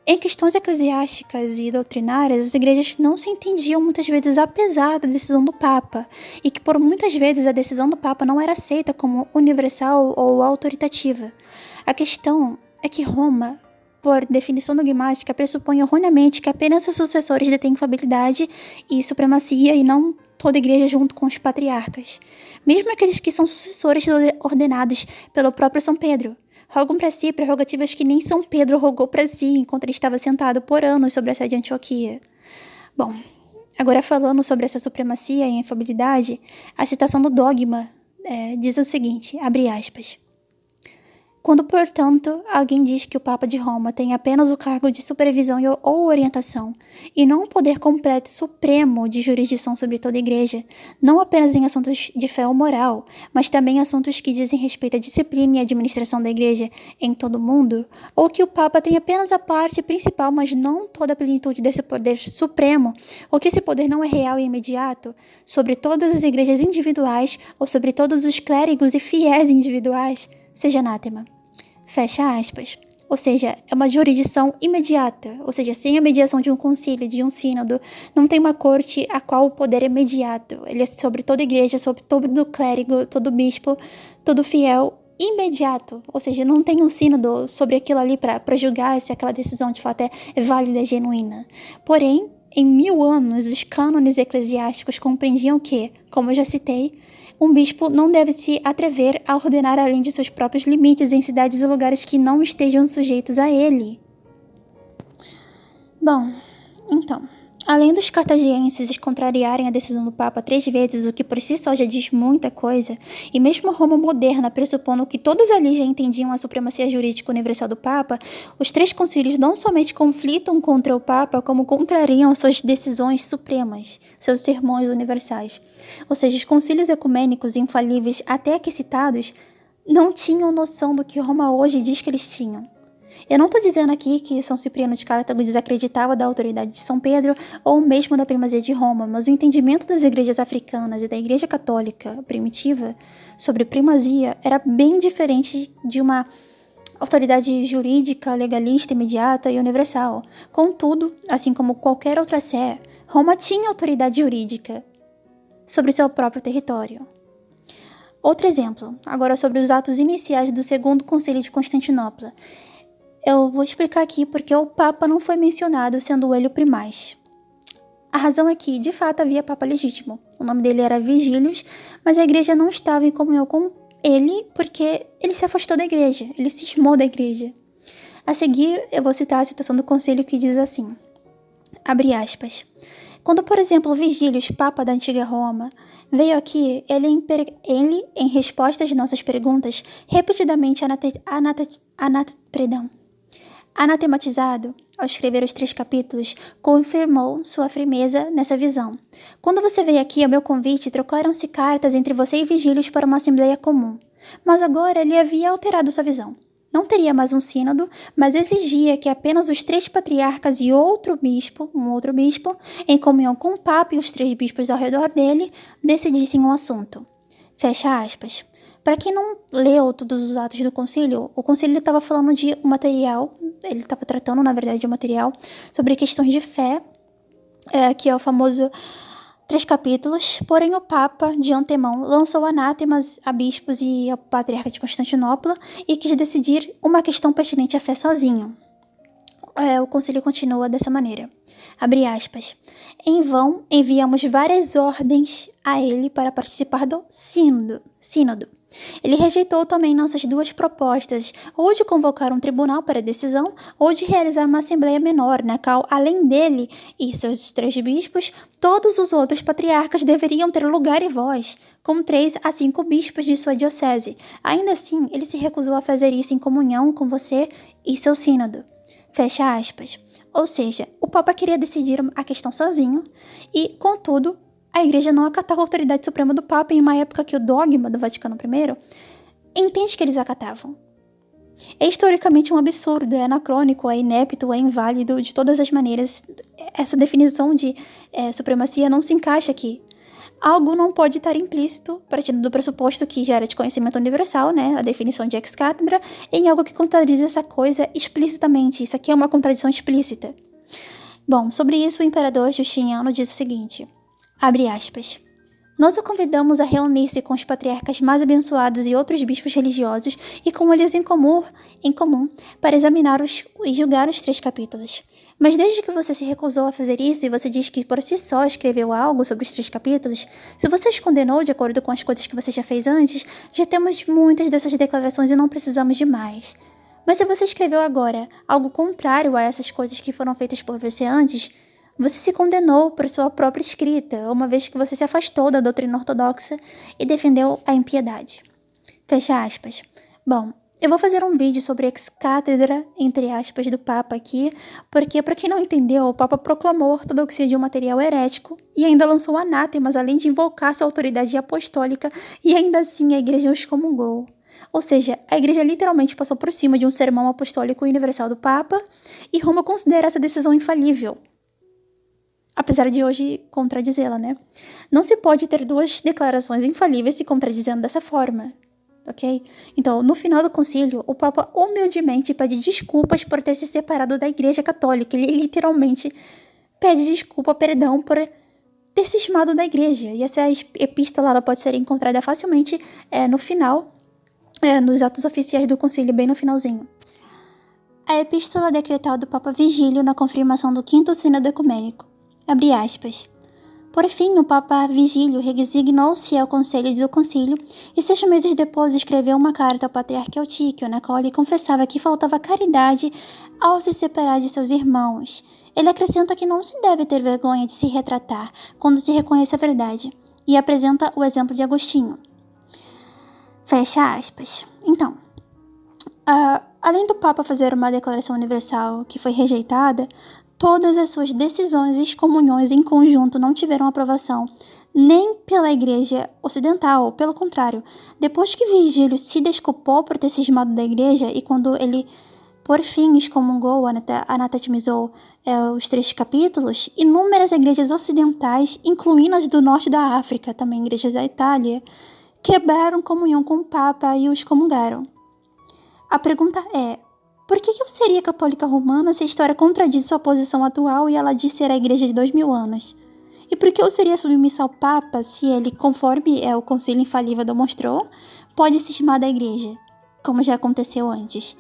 em questões eclesiásticas e doutrinárias, as igrejas não se entendiam muitas vezes apesar da decisão do Papa, e que por muitas vezes a decisão do Papa não era aceita como universal ou autoritativa. A questão é que Roma, por definição dogmática, pressupõe erroneamente que apenas seus sucessores detêm infalibilidade e supremacia e não toda a igreja junto com os patriarcas, mesmo aqueles que são sucessores ordenados pelo próprio São Pedro. Rogam para si prerrogativas que nem São Pedro rogou para si enquanto ele estava sentado por anos sobre a sede de Antioquia. Bom, agora falando sobre essa supremacia e infalibilidade, a citação do dogma diz o seguinte, abre aspas, Quando, portanto, alguém diz que o Papa de Roma tem apenas o cargo de supervisão ou orientação, e não o poder completo e supremo de jurisdição sobre toda a Igreja, não apenas em assuntos de fé ou moral, mas também em assuntos que dizem respeito à disciplina e administração da Igreja em todo o mundo, ou que o Papa tem apenas a parte principal, mas não toda a plenitude desse poder supremo, ou que esse poder não é real e imediato, sobre todas as igrejas individuais ou sobre todos os clérigos e fiéis individuais, seja anátema. Fecha aspas. Ou seja, é uma jurisdição imediata, ou seja, sem a mediação de um concílio, de um sínodo, não tem uma corte a qual o poder é imediato. Ele é sobre toda a igreja, sobre todo clérigo, todo bispo, todo fiel, imediato. Ou seja, não tem um sínodo sobre aquilo ali para julgar se aquela decisão de fato é válida e genuína. Porém, em 1000 anos, os cânones eclesiásticos compreendiam que, como eu já citei, um bispo não deve se atrever a ordenar além de seus próprios limites em cidades e lugares que não estejam sujeitos a ele. Bom, então, além dos cartagienses contrariarem a decisão do Papa 3 vezes, o que por si só já diz muita coisa, e mesmo Roma moderna pressupondo que todos ali já entendiam a supremacia jurídica universal do Papa, os 3 concílios não somente conflitam contra o Papa, como contrariam suas decisões supremas, seus sermões universais. Ou seja, os concílios ecumênicos infalíveis até aqui citados não tinham noção do que Roma hoje diz que eles tinham. Eu não estou dizendo aqui que São Cipriano de Cartago desacreditava da autoridade de São Pedro ou mesmo da primazia de Roma, mas o entendimento das igrejas africanas e da igreja católica primitiva sobre primazia era bem diferente de uma autoridade jurídica, legalista, imediata e universal. Contudo, assim como qualquer outra sé, Roma tinha autoridade jurídica sobre seu próprio território. Outro exemplo, agora sobre os atos iniciais do Segundo Concílio de Constantinopla. Eu vou explicar aqui porque o Papa não foi mencionado, sendo ele o primaz. A razão é que, de fato, havia Papa legítimo. O nome dele era Vigílios, mas a igreja não estava em comunhão com ele porque ele se afastou da igreja, ele cismou da igreja. A seguir, eu vou citar a citação do concílio que diz assim, abre aspas, quando, por exemplo, Vigílios, Papa da antiga Roma, veio aqui, ele em resposta às nossas perguntas, repetidamente anatematizado, ao escrever os 3 capítulos, confirmou sua firmeza nessa visão. Quando você veio aqui ao meu convite, trocaram-se cartas entre você e Vigílios para uma assembleia comum. Mas agora ele havia alterado sua visão. Não teria mais um sínodo, mas exigia que apenas os 3 patriarcas e um outro bispo, em comunhão com o Papa e os 3 bispos ao redor dele, decidissem o assunto. Fecha aspas. Para quem não leu todos os atos do concílio, o concílio estava falando de um material, ele estava tratando, na verdade, de um material sobre questões de fé, que é o famoso 3 capítulos, porém o Papa, de antemão, lançou anátemas a bispos e ao patriarca de Constantinopla e quis decidir uma questão pertinente à fé sozinho. O concílio continua dessa maneira. Abre aspas. Em vão, enviamos várias ordens a ele para participar do sínodo. Ele rejeitou também nossas 2 propostas, ou de convocar um tribunal para decisão, ou de realizar uma assembleia menor, na qual, além dele e seus 3 bispos, todos os outros patriarcas deveriam ter lugar e voz, com 3 a 5 bispos de sua diocese. Ainda assim, ele se recusou a fazer isso em comunhão com você e seu sínodo. Fecha aspas. Ou seja, o Papa queria decidir a questão sozinho e, contudo, a Igreja não acatava a autoridade suprema do Papa em uma época que o dogma do Vaticano I entende que eles acatavam. É historicamente um absurdo, é anacrônico, é inepto, é inválido de todas as maneiras. Essa definição de supremacia não se encaixa aqui. Algo não pode estar implícito, partindo do pressuposto que já era de conhecimento universal, né, a definição de ex cathedra, em algo que contradiz essa coisa explicitamente. Isso aqui é uma contradição explícita. Bom, sobre isso o imperador Justiniano diz o seguinte, abre aspas, nós o convidamos a reunir-se com os patriarcas mais abençoados e outros bispos religiosos e com eles em comum para examinar e julgar os 3 capítulos. Mas desde que você se recusou a fazer isso e você diz que por si só escreveu algo sobre os 3 capítulos, se você os condenou de acordo com as coisas que você já fez antes, já temos muitas dessas declarações e não precisamos de mais. Mas se você escreveu agora algo contrário a essas coisas que foram feitas por você antes, você se condenou por sua própria escrita, uma vez que você se afastou da doutrina ortodoxa e defendeu a impiedade. Fecha aspas. Bom, Eu vou fazer um vídeo sobre ex-cátedra, entre aspas, do Papa aqui, porque, para quem não entendeu, o Papa proclamou a ortodoxia de um material herético e ainda lançou anátemas, além de invocar sua autoridade apostólica, e ainda assim a igreja o excomungou. Ou seja, a igreja literalmente passou por cima de um sermão apostólico universal do Papa, e Roma considera essa decisão infalível. Apesar de hoje contradizê-la, né? Não se pode ter duas declarações infalíveis se contradizendo dessa forma. Ok? Então, no final do concílio, o Papa humildemente pede desculpas por ter se separado da Igreja Católica. Ele literalmente pede desculpa, perdão, por ter cismado da Igreja. E essa epístola ela pode ser encontrada facilmente no final, nos atos oficiais do concílio, bem no finalzinho. A epístola decretal do Papa Vigílio na confirmação do 5º Sínodo Ecumênico. Abre aspas. Por fim, o Papa Vigílio resignou-se ao conselho do concílio e 6 meses depois escreveu uma carta ao patriarca Eutíquio, na qual ele confessava que faltava caridade ao se separar de seus irmãos. Ele acrescenta que não se deve ter vergonha de se retratar quando se reconhece a verdade, e apresenta o exemplo de Agostinho. Fecha aspas. Então, além do Papa fazer uma declaração universal que foi rejeitada, todas as suas decisões e excomunhões em conjunto não tiveram aprovação, nem pela Igreja Ocidental. Pelo contrário, depois que Vigílio se desculpou por ter cismado da Igreja e quando ele, por fim, excomungou, anatemizou os 3 capítulos, inúmeras igrejas ocidentais, incluindo as do norte da África, também igrejas da Itália, quebraram comunhão com o Papa e o excomungaram. A pergunta é: por que eu seria católica romana se a história contradiz sua posição atual e ela diz ser a igreja de 2000 anos? E por que eu seria submissa ao Papa se ele, conforme o concílio infalível demonstrou, pode cismar da igreja, como já aconteceu antes?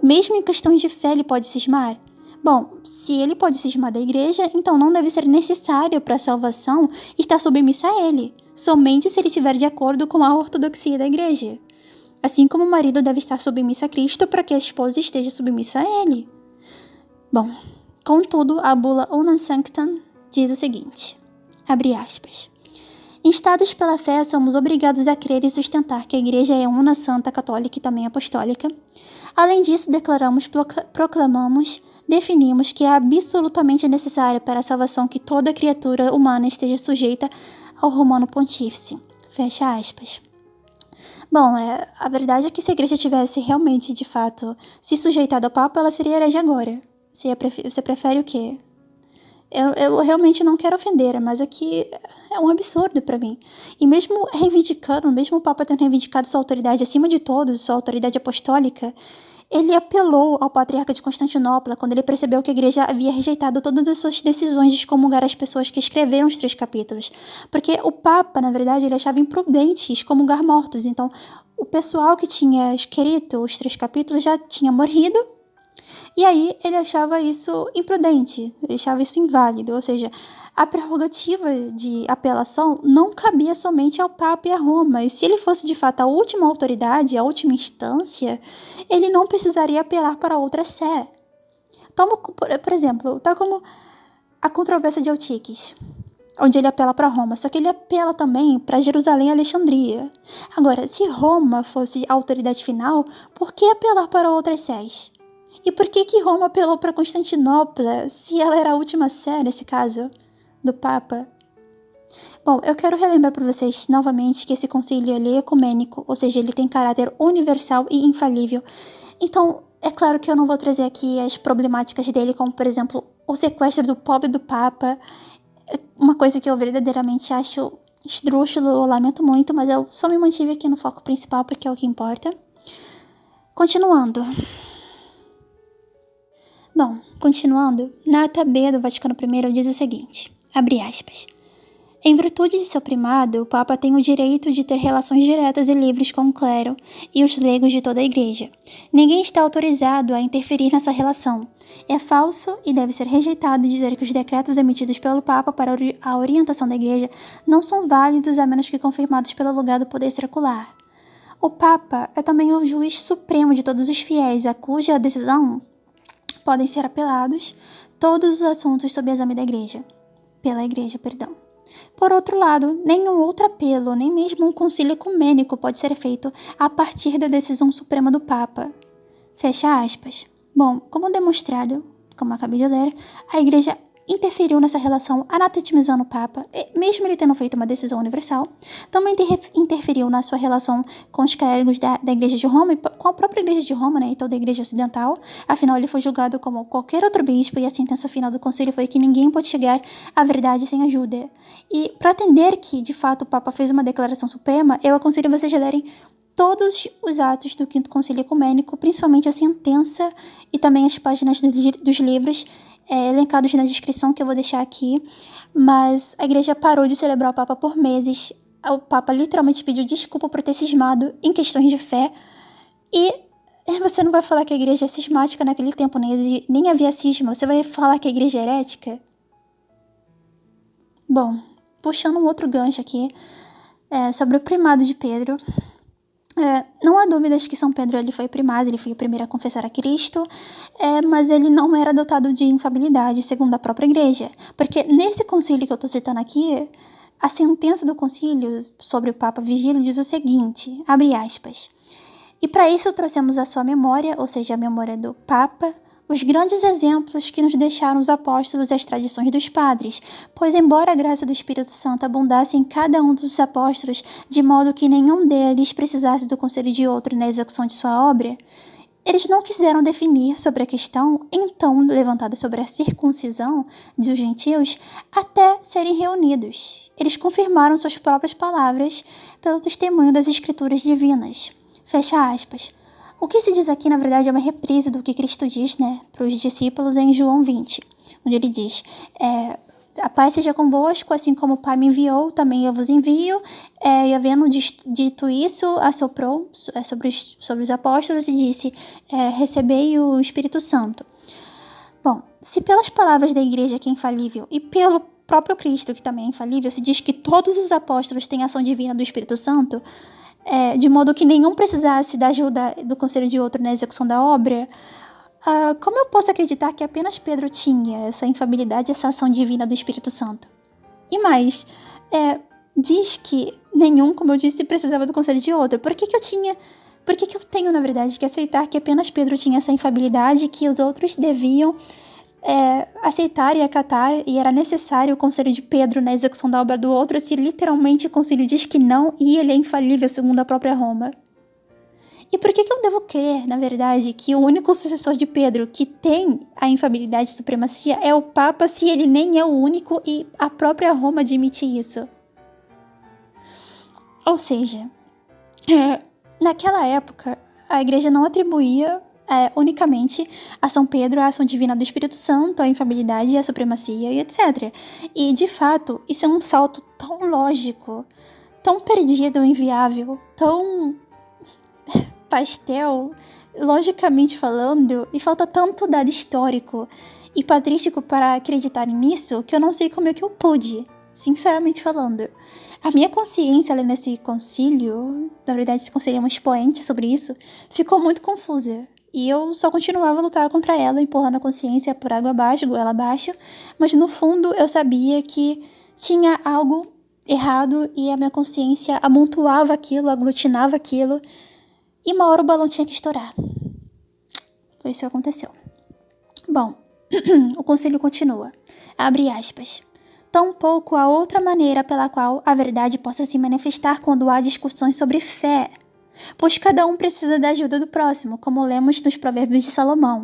Mesmo em questões de fé ele pode cismar? Bom, se ele pode cismar da igreja, então não deve ser necessário para a salvação estar submissa a ele, somente se ele estiver de acordo com a ortodoxia da igreja. Assim como o marido deve estar submisso a Cristo para que a esposa esteja submissa a ele. Bom, contudo, a bula Unam Sanctam diz o seguinte, abre aspas, instados pela fé, somos obrigados a crer e sustentar que a Igreja é una, santa, católica e também apostólica. Além disso, declaramos, proclamamos, definimos que é absolutamente necessário para a salvação que toda criatura humana esteja sujeita ao Romano Pontífice. Fecha aspas. Bom, a verdade é que se a igreja tivesse realmente, de fato, se sujeitado ao Papa, ela seria herege agora. Você prefere o quê? Eu realmente não quero ofender, mas aqui é um absurdo para mim. E mesmo reivindicando, mesmo o Papa tendo reivindicado sua autoridade acima de todos, sua autoridade apostólica, ele apelou ao patriarca de Constantinopla quando ele percebeu que a igreja havia rejeitado todas as suas decisões de excomungar as pessoas que escreveram os 3 capítulos. Porque o Papa, na verdade, ele achava imprudente excomungar mortos. Então, o pessoal que tinha escrito os 3 capítulos já tinha morrido. E aí ele achava isso imprudente, ele achava isso inválido, ou seja, a prerrogativa de apelação não cabia somente ao Papa e a Roma, e se ele fosse de fato a última autoridade, a última instância, ele não precisaria apelar para outra sé. Por exemplo, tal como a controvérsia de Eutíquis, onde ele apela para Roma, só que ele apela também para Jerusalém e Alexandria. Agora, se Roma fosse a autoridade final, por que apelar para outras sés? E por que Roma apelou para Constantinopla, se ela era a última sé, nesse caso, do Papa? Bom, eu quero relembrar para vocês novamente que esse concílio é ecumênico, ou seja, ele tem caráter universal e infalível. Então, é claro que eu não vou trazer aqui as problemáticas dele, como, por exemplo, o sequestro do pobre do Papa, uma coisa que eu verdadeiramente acho esdrúxulo, eu lamento muito, mas eu só me mantive aqui no foco principal porque é o que importa. Continuando, na ata B do Vaticano I diz o seguinte, abre aspas, em virtude de seu primado, o Papa tem o direito de ter relações diretas e livres com o clero e os leigos de toda a Igreja. Ninguém está autorizado a interferir nessa relação. É falso e deve ser rejeitado dizer que os decretos emitidos pelo Papa para a orientação da Igreja não são válidos a menos que confirmados pelo lugar do poder secular. O Papa é também o juiz supremo de todos os fiéis, a cuja decisão podem ser apelados todos os assuntos sob exame da Igreja. Por outro lado, nenhum outro apelo, nem mesmo um concílio ecumênico pode ser feito a partir da decisão suprema do Papa. Fecha aspas. Bom, como demonstrado, como acabei de ler, a Igreja interferiu nessa relação anatemizando o Papa, mesmo ele tendo feito uma decisão universal. Também interferiu na sua relação com os clérigos da Igreja de Roma e com a própria Igreja de Roma, né, e toda a Igreja Ocidental. Afinal, ele foi julgado como qualquer outro bispo e a sentença final do concílio foi que ninguém pode chegar à verdade sem ajuda. E para atender que, de fato, o Papa fez uma declaração suprema, eu aconselho vocês a lerem todos os atos do Quinto Concílio Ecumênico, principalmente a sentença e também as páginas dos livros elencados na descrição que eu vou deixar aqui. Mas a igreja parou de celebrar o Papa por meses. O Papa literalmente pediu desculpa por ter cismado em questões de fé. E você não vai falar que a igreja é cismática naquele tempo, nem havia cisma. Você vai falar que a igreja é herética? Bom, puxando um outro gancho aqui, sobre o primado de Pedro. Não há dúvidas que São Pedro ele foi primaz, ele foi o primeiro a confessar a Cristo, mas ele não era dotado de infabilidade, segundo a própria igreja. Porque nesse concílio que eu estou citando aqui, a sentença do concílio sobre o Papa Vigílio diz o seguinte, abre aspas, e para isso trouxemos à sua memória, ou seja, a memória do Papa, os grandes exemplos que nos deixaram os apóstolos e as tradições dos padres, pois embora a graça do Espírito Santo abundasse em cada um dos apóstolos, de modo que nenhum deles precisasse do conselho de outro na execução de sua obra, eles não quiseram definir sobre a questão, então levantada sobre a circuncisão dos gentios, até serem reunidos. Eles confirmaram suas próprias palavras pelo testemunho das escrituras divinas. Fecha aspas. O que se diz aqui, na verdade, é uma reprise do que Cristo diz, para os discípulos em João 20, onde ele diz, a paz seja convosco, assim como o Pai me enviou, também eu vos envio, e havendo dito isso, assoprou sobre os apóstolos e disse, recebei o Espírito Santo. Bom, se pelas palavras da igreja que é infalível e pelo próprio Cristo, que também é infalível, se diz que todos os apóstolos têm ação divina do Espírito Santo, de modo que nenhum precisasse da ajuda do conselho de outro na execução da obra, como eu posso acreditar que apenas Pedro tinha essa infabilidade, essa ação divina do Espírito Santo? E mais, diz que nenhum, como eu disse, precisava do conselho de outro. Por que eu tenho, na verdade, que aceitar que apenas Pedro tinha essa infabilidade, que os outros deviam aceitar e acatar, e era necessário o conselho de Pedro na execução da obra do outro, se literalmente o conselho diz que não e ele é infalível segundo a própria Roma? E por que eu devo crer, na verdade, que o único sucessor de Pedro que tem a infabilidade e supremacia é o Papa, se ele nem é o único e a própria Roma admite isso? Ou seja, naquela época, a igreja não atribuía unicamente a São Pedro a ação divina do Espírito Santo, a infabilidade, a supremacia e etc. E, de fato, isso é um salto tão lógico, tão perdido, inviável, tão pastel, logicamente falando, e falta tanto dado histórico e patrístico para acreditar nisso, que eu não sei como é que eu pude, sinceramente falando. A minha consciência, além desse concílio, na verdade esse concílio é um expoente sobre isso, ficou muito confusa. E eu só continuava a lutar contra ela, empurrando a consciência por água abaixo, goela abaixo, mas no fundo eu sabia que tinha algo errado e a minha consciência amontoava aquilo, aglutinava aquilo, e uma hora o balão tinha que estourar. Foi isso que aconteceu. Bom, o concílio continua. Abre aspas. Tampouco há outra maneira pela qual a verdade possa se manifestar quando há discussões sobre fé, pois cada um precisa da ajuda do próximo, como lemos nos Provérbios de Salomão.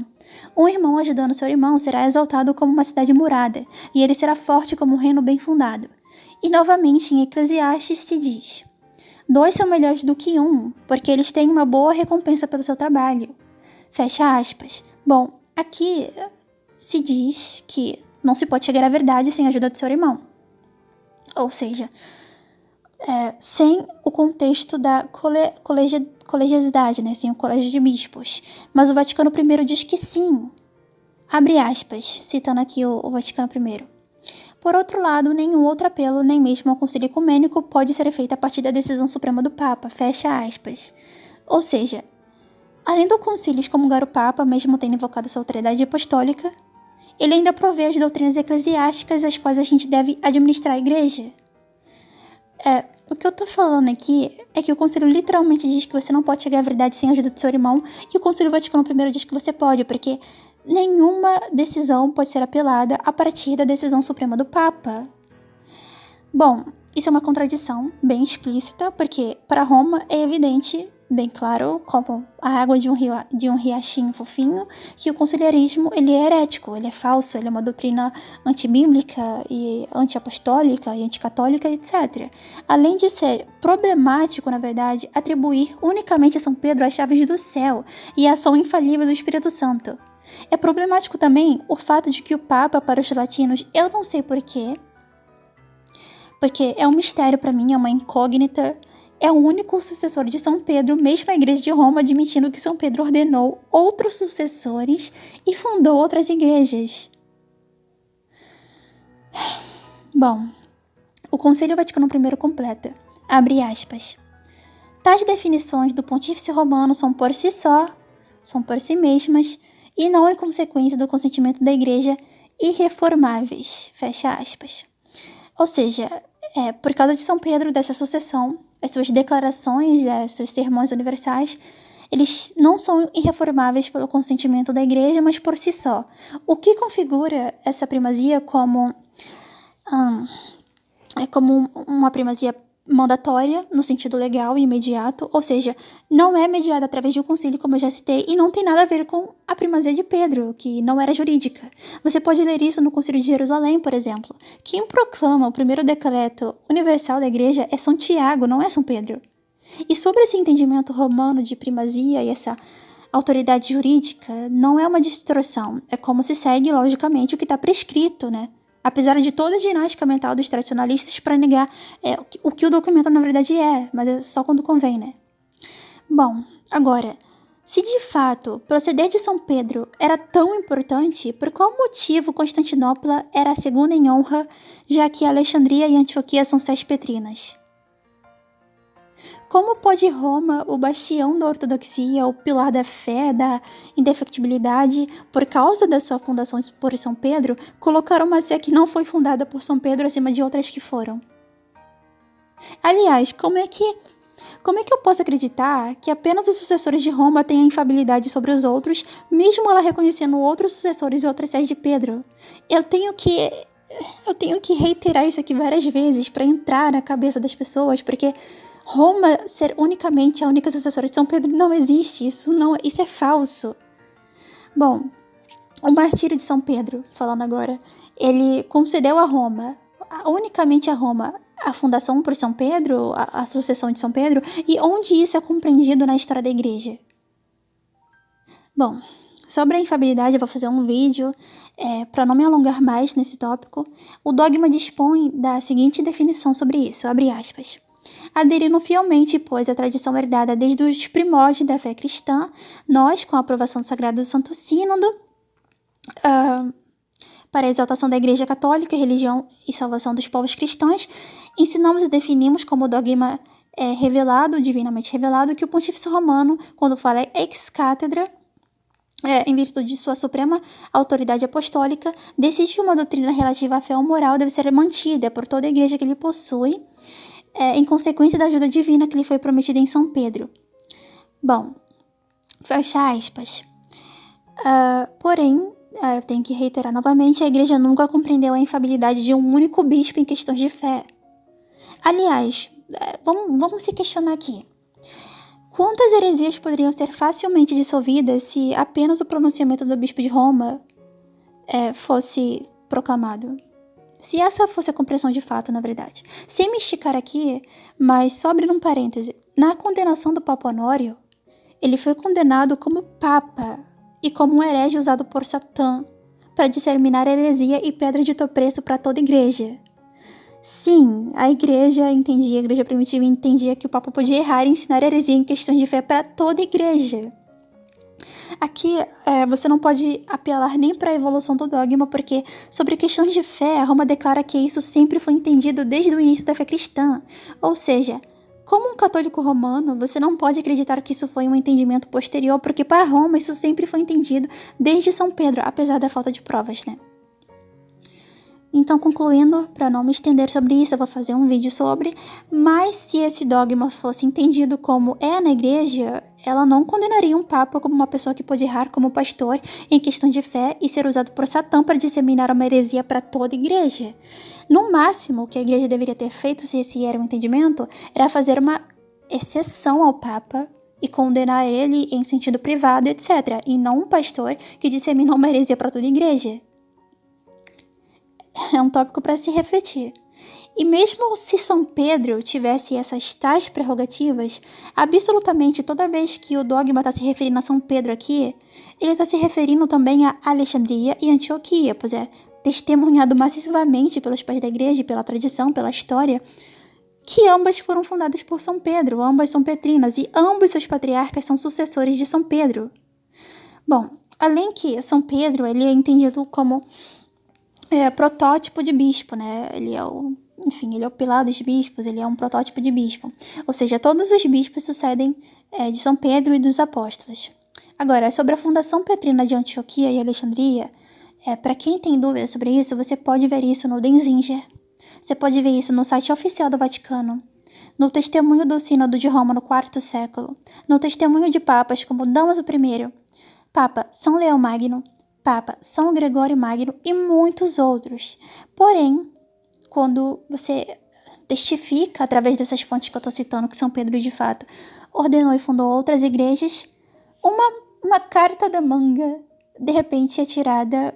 Um irmão ajudando seu irmão será exaltado como uma cidade murada, e ele será forte como um reino bem fundado. E novamente em Eclesiastes se diz: 2 são melhores do que um, porque eles têm uma boa recompensa pelo seu trabalho. Fecha aspas. Bom, aqui se diz que não se pode chegar à verdade sem a ajuda do seu irmão. Ou seja, sem o contexto da colegialidade, sem o colégio de bispos. Mas o Vaticano I diz que sim. Abre aspas, citando aqui o Vaticano I. Por outro lado, nenhum outro apelo, nem mesmo ao concílio ecumênico, pode ser feito a partir da decisão suprema do Papa. Fecha aspas. Ou seja, além do concílio excomungar o Papa, mesmo tendo invocado sua autoridade apostólica, ele ainda provê as doutrinas eclesiásticas às quais a gente deve administrar a igreja. O que eu tô falando aqui é que o Conselho literalmente diz que você não pode chegar à verdade sem a ajuda do seu irmão, e o Conselho Vaticano I diz que você pode, porque nenhuma decisão pode ser apelada a partir da decisão suprema do Papa. Bom, isso é uma contradição bem explícita, porque para Roma é evidente, bem claro, como a água de um riachinho fofinho, que o conciliarismo ele é herético, ele é falso, ele é uma doutrina antibíblica e antiapostólica e anticatólica, etc. Além de ser problemático, na verdade, atribuir unicamente a São Pedro as chaves do céu e a ação infalível do Espírito Santo. É problemático também o fato de que o Papa, para os latinos, eu não sei porquê, porque é um mistério para mim, é uma incógnita, é o único sucessor de São Pedro, mesmo a Igreja de Roma admitindo que São Pedro ordenou outros sucessores e fundou outras igrejas. Bom, o Conselho Vaticano I completa, abre aspas, tais definições do Pontífice Romano são por si só, são por si mesmas, e não em consequência do consentimento da Igreja irreformáveis, fecha aspas. Ou seja, por causa de São Pedro, dessa sucessão, as suas declarações, seus sermões universais, eles não são irreformáveis pelo consentimento da Igreja, mas por si só. O que configura essa primazia como uma primazia mandatória, no sentido legal e imediato, ou seja, não é mediada através de um concílio, como eu já citei, e não tem nada a ver com a primazia de Pedro, que não era jurídica. Você pode ler isso no Concílio de Jerusalém, por exemplo. Quem proclama o primeiro decreto universal da Igreja é São Tiago, não é São Pedro. E sobre esse entendimento romano de primazia e essa autoridade jurídica, não é uma distorção, é como se segue, logicamente, o que está prescrito, né? Apesar de toda a ginástica mental dos tradicionalistas para negar o que o documento na verdade é, mas é só quando convém, né? Bom, agora, se de fato proceder de São Pedro era tão importante, por qual motivo Constantinopla era a segunda em honra, já que Alexandria e Antioquia são sés petrinas? Como pode Roma, o bastião da ortodoxia, o pilar da fé, da indefectibilidade, por causa da sua fundação por São Pedro, colocar uma sé que não foi fundada por São Pedro acima de outras que foram? Aliás, como é que eu posso acreditar que apenas os sucessores de Roma têm a infabilidade sobre os outros, mesmo ela reconhecendo outros sucessores e outras sés de Pedro? Eu tenho que reiterar isso aqui várias vezes para entrar na cabeça das pessoas, porque Roma ser unicamente a única sucessora de São Pedro não existe, isso é falso. Bom, o martírio de São Pedro, falando agora, ele concedeu a Roma, unicamente a Roma, a fundação por São Pedro, a sucessão de São Pedro, e onde isso é compreendido na história da Igreja? Bom, sobre a infabilidade eu vou fazer um vídeo, para não me alongar mais nesse tópico. O dogma dispõe da seguinte definição sobre isso, abre aspas. Aderindo fielmente, pois, à tradição herdada desde os primórdios da fé cristã, nós, com a aprovação do Sagrado Santo Sínodo, para a exaltação da Igreja Católica, religião e salvação dos povos cristãos, ensinamos e definimos como dogma revelado, divinamente revelado, que o Pontífice Romano, quando fala ex cátedra, em virtude de sua suprema autoridade apostólica, decide que uma doutrina relativa à fé ou moral deve ser mantida por toda a Igreja que ele possui, em consequência da ajuda divina que lhe foi prometida em São Pedro. Bom, fecha aspas. Porém, eu tenho que reiterar novamente, a Igreja nunca compreendeu a infabilidade de um único bispo em questões de fé. Aliás, vamos se questionar aqui. Quantas heresias poderiam ser facilmente dissolvidas se apenas o pronunciamento do bispo de Roma fosse proclamado? Se essa fosse a compreensão de fato, na verdade. Sem me esticar aqui, mas só abrindo um parêntese, na condenação do Papa Honório, ele foi condenado como Papa e como um herege usado por Satã para disseminar heresia e pedra de tropeço para toda a Igreja. Sim, a Igreja primitiva entendia que o Papa podia errar e ensinar heresia em questões de fé para toda a Igreja. Aqui você não pode apelar nem para a evolução do dogma, porque sobre questões de fé, Roma declara que isso sempre foi entendido desde o início da fé cristã. Ou seja, como um católico romano, você não pode acreditar que isso foi um entendimento posterior, porque para Roma isso sempre foi entendido desde São Pedro, apesar da falta de provas, né? Então, concluindo, para não me estender sobre isso, eu vou fazer um vídeo sobre, mas se esse dogma fosse entendido como é na igreja, ela não condenaria um papa como uma pessoa que pode errar como pastor em questão de fé e ser usado por Satã para disseminar uma heresia para toda a igreja. No máximo, o que a igreja deveria ter feito, se esse era o entendimento, era fazer uma exceção ao papa e condenar ele em sentido privado, etc., e não um pastor que dissemina uma heresia para toda a igreja. É um tópico para se refletir. E mesmo se São Pedro tivesse essas tais prerrogativas, absolutamente toda vez que o dogma está se referindo a São Pedro aqui, ele está se referindo também a Alexandria e Antioquia, pois é testemunhado massivamente pelos pais da igreja, pela tradição, pela história, que ambas foram fundadas por São Pedro, ambas são petrinas e ambos seus patriarcas são sucessores de São Pedro. Bom, além que São Pedro ele é entendido como protótipo de bispo, né? Ele é o pilar dos bispos, ele é um protótipo de bispo. Ou seja, todos os bispos sucedem de São Pedro e dos apóstolos. Agora, sobre a fundação petrina de Antioquia e Alexandria, para quem tem dúvidas sobre isso, você pode ver isso no Denzinger, você pode ver isso no site oficial do Vaticano, no testemunho do Sínodo de Roma no IV século, no testemunho de papas como Damaso I, Papa São Leão Magno, Papa São Gregório Magno e muitos outros. Porém, quando você testifica, através dessas fontes que eu estou citando, que São Pedro de fato ordenou e fundou outras igrejas, uma carta da manga, de repente, é tirada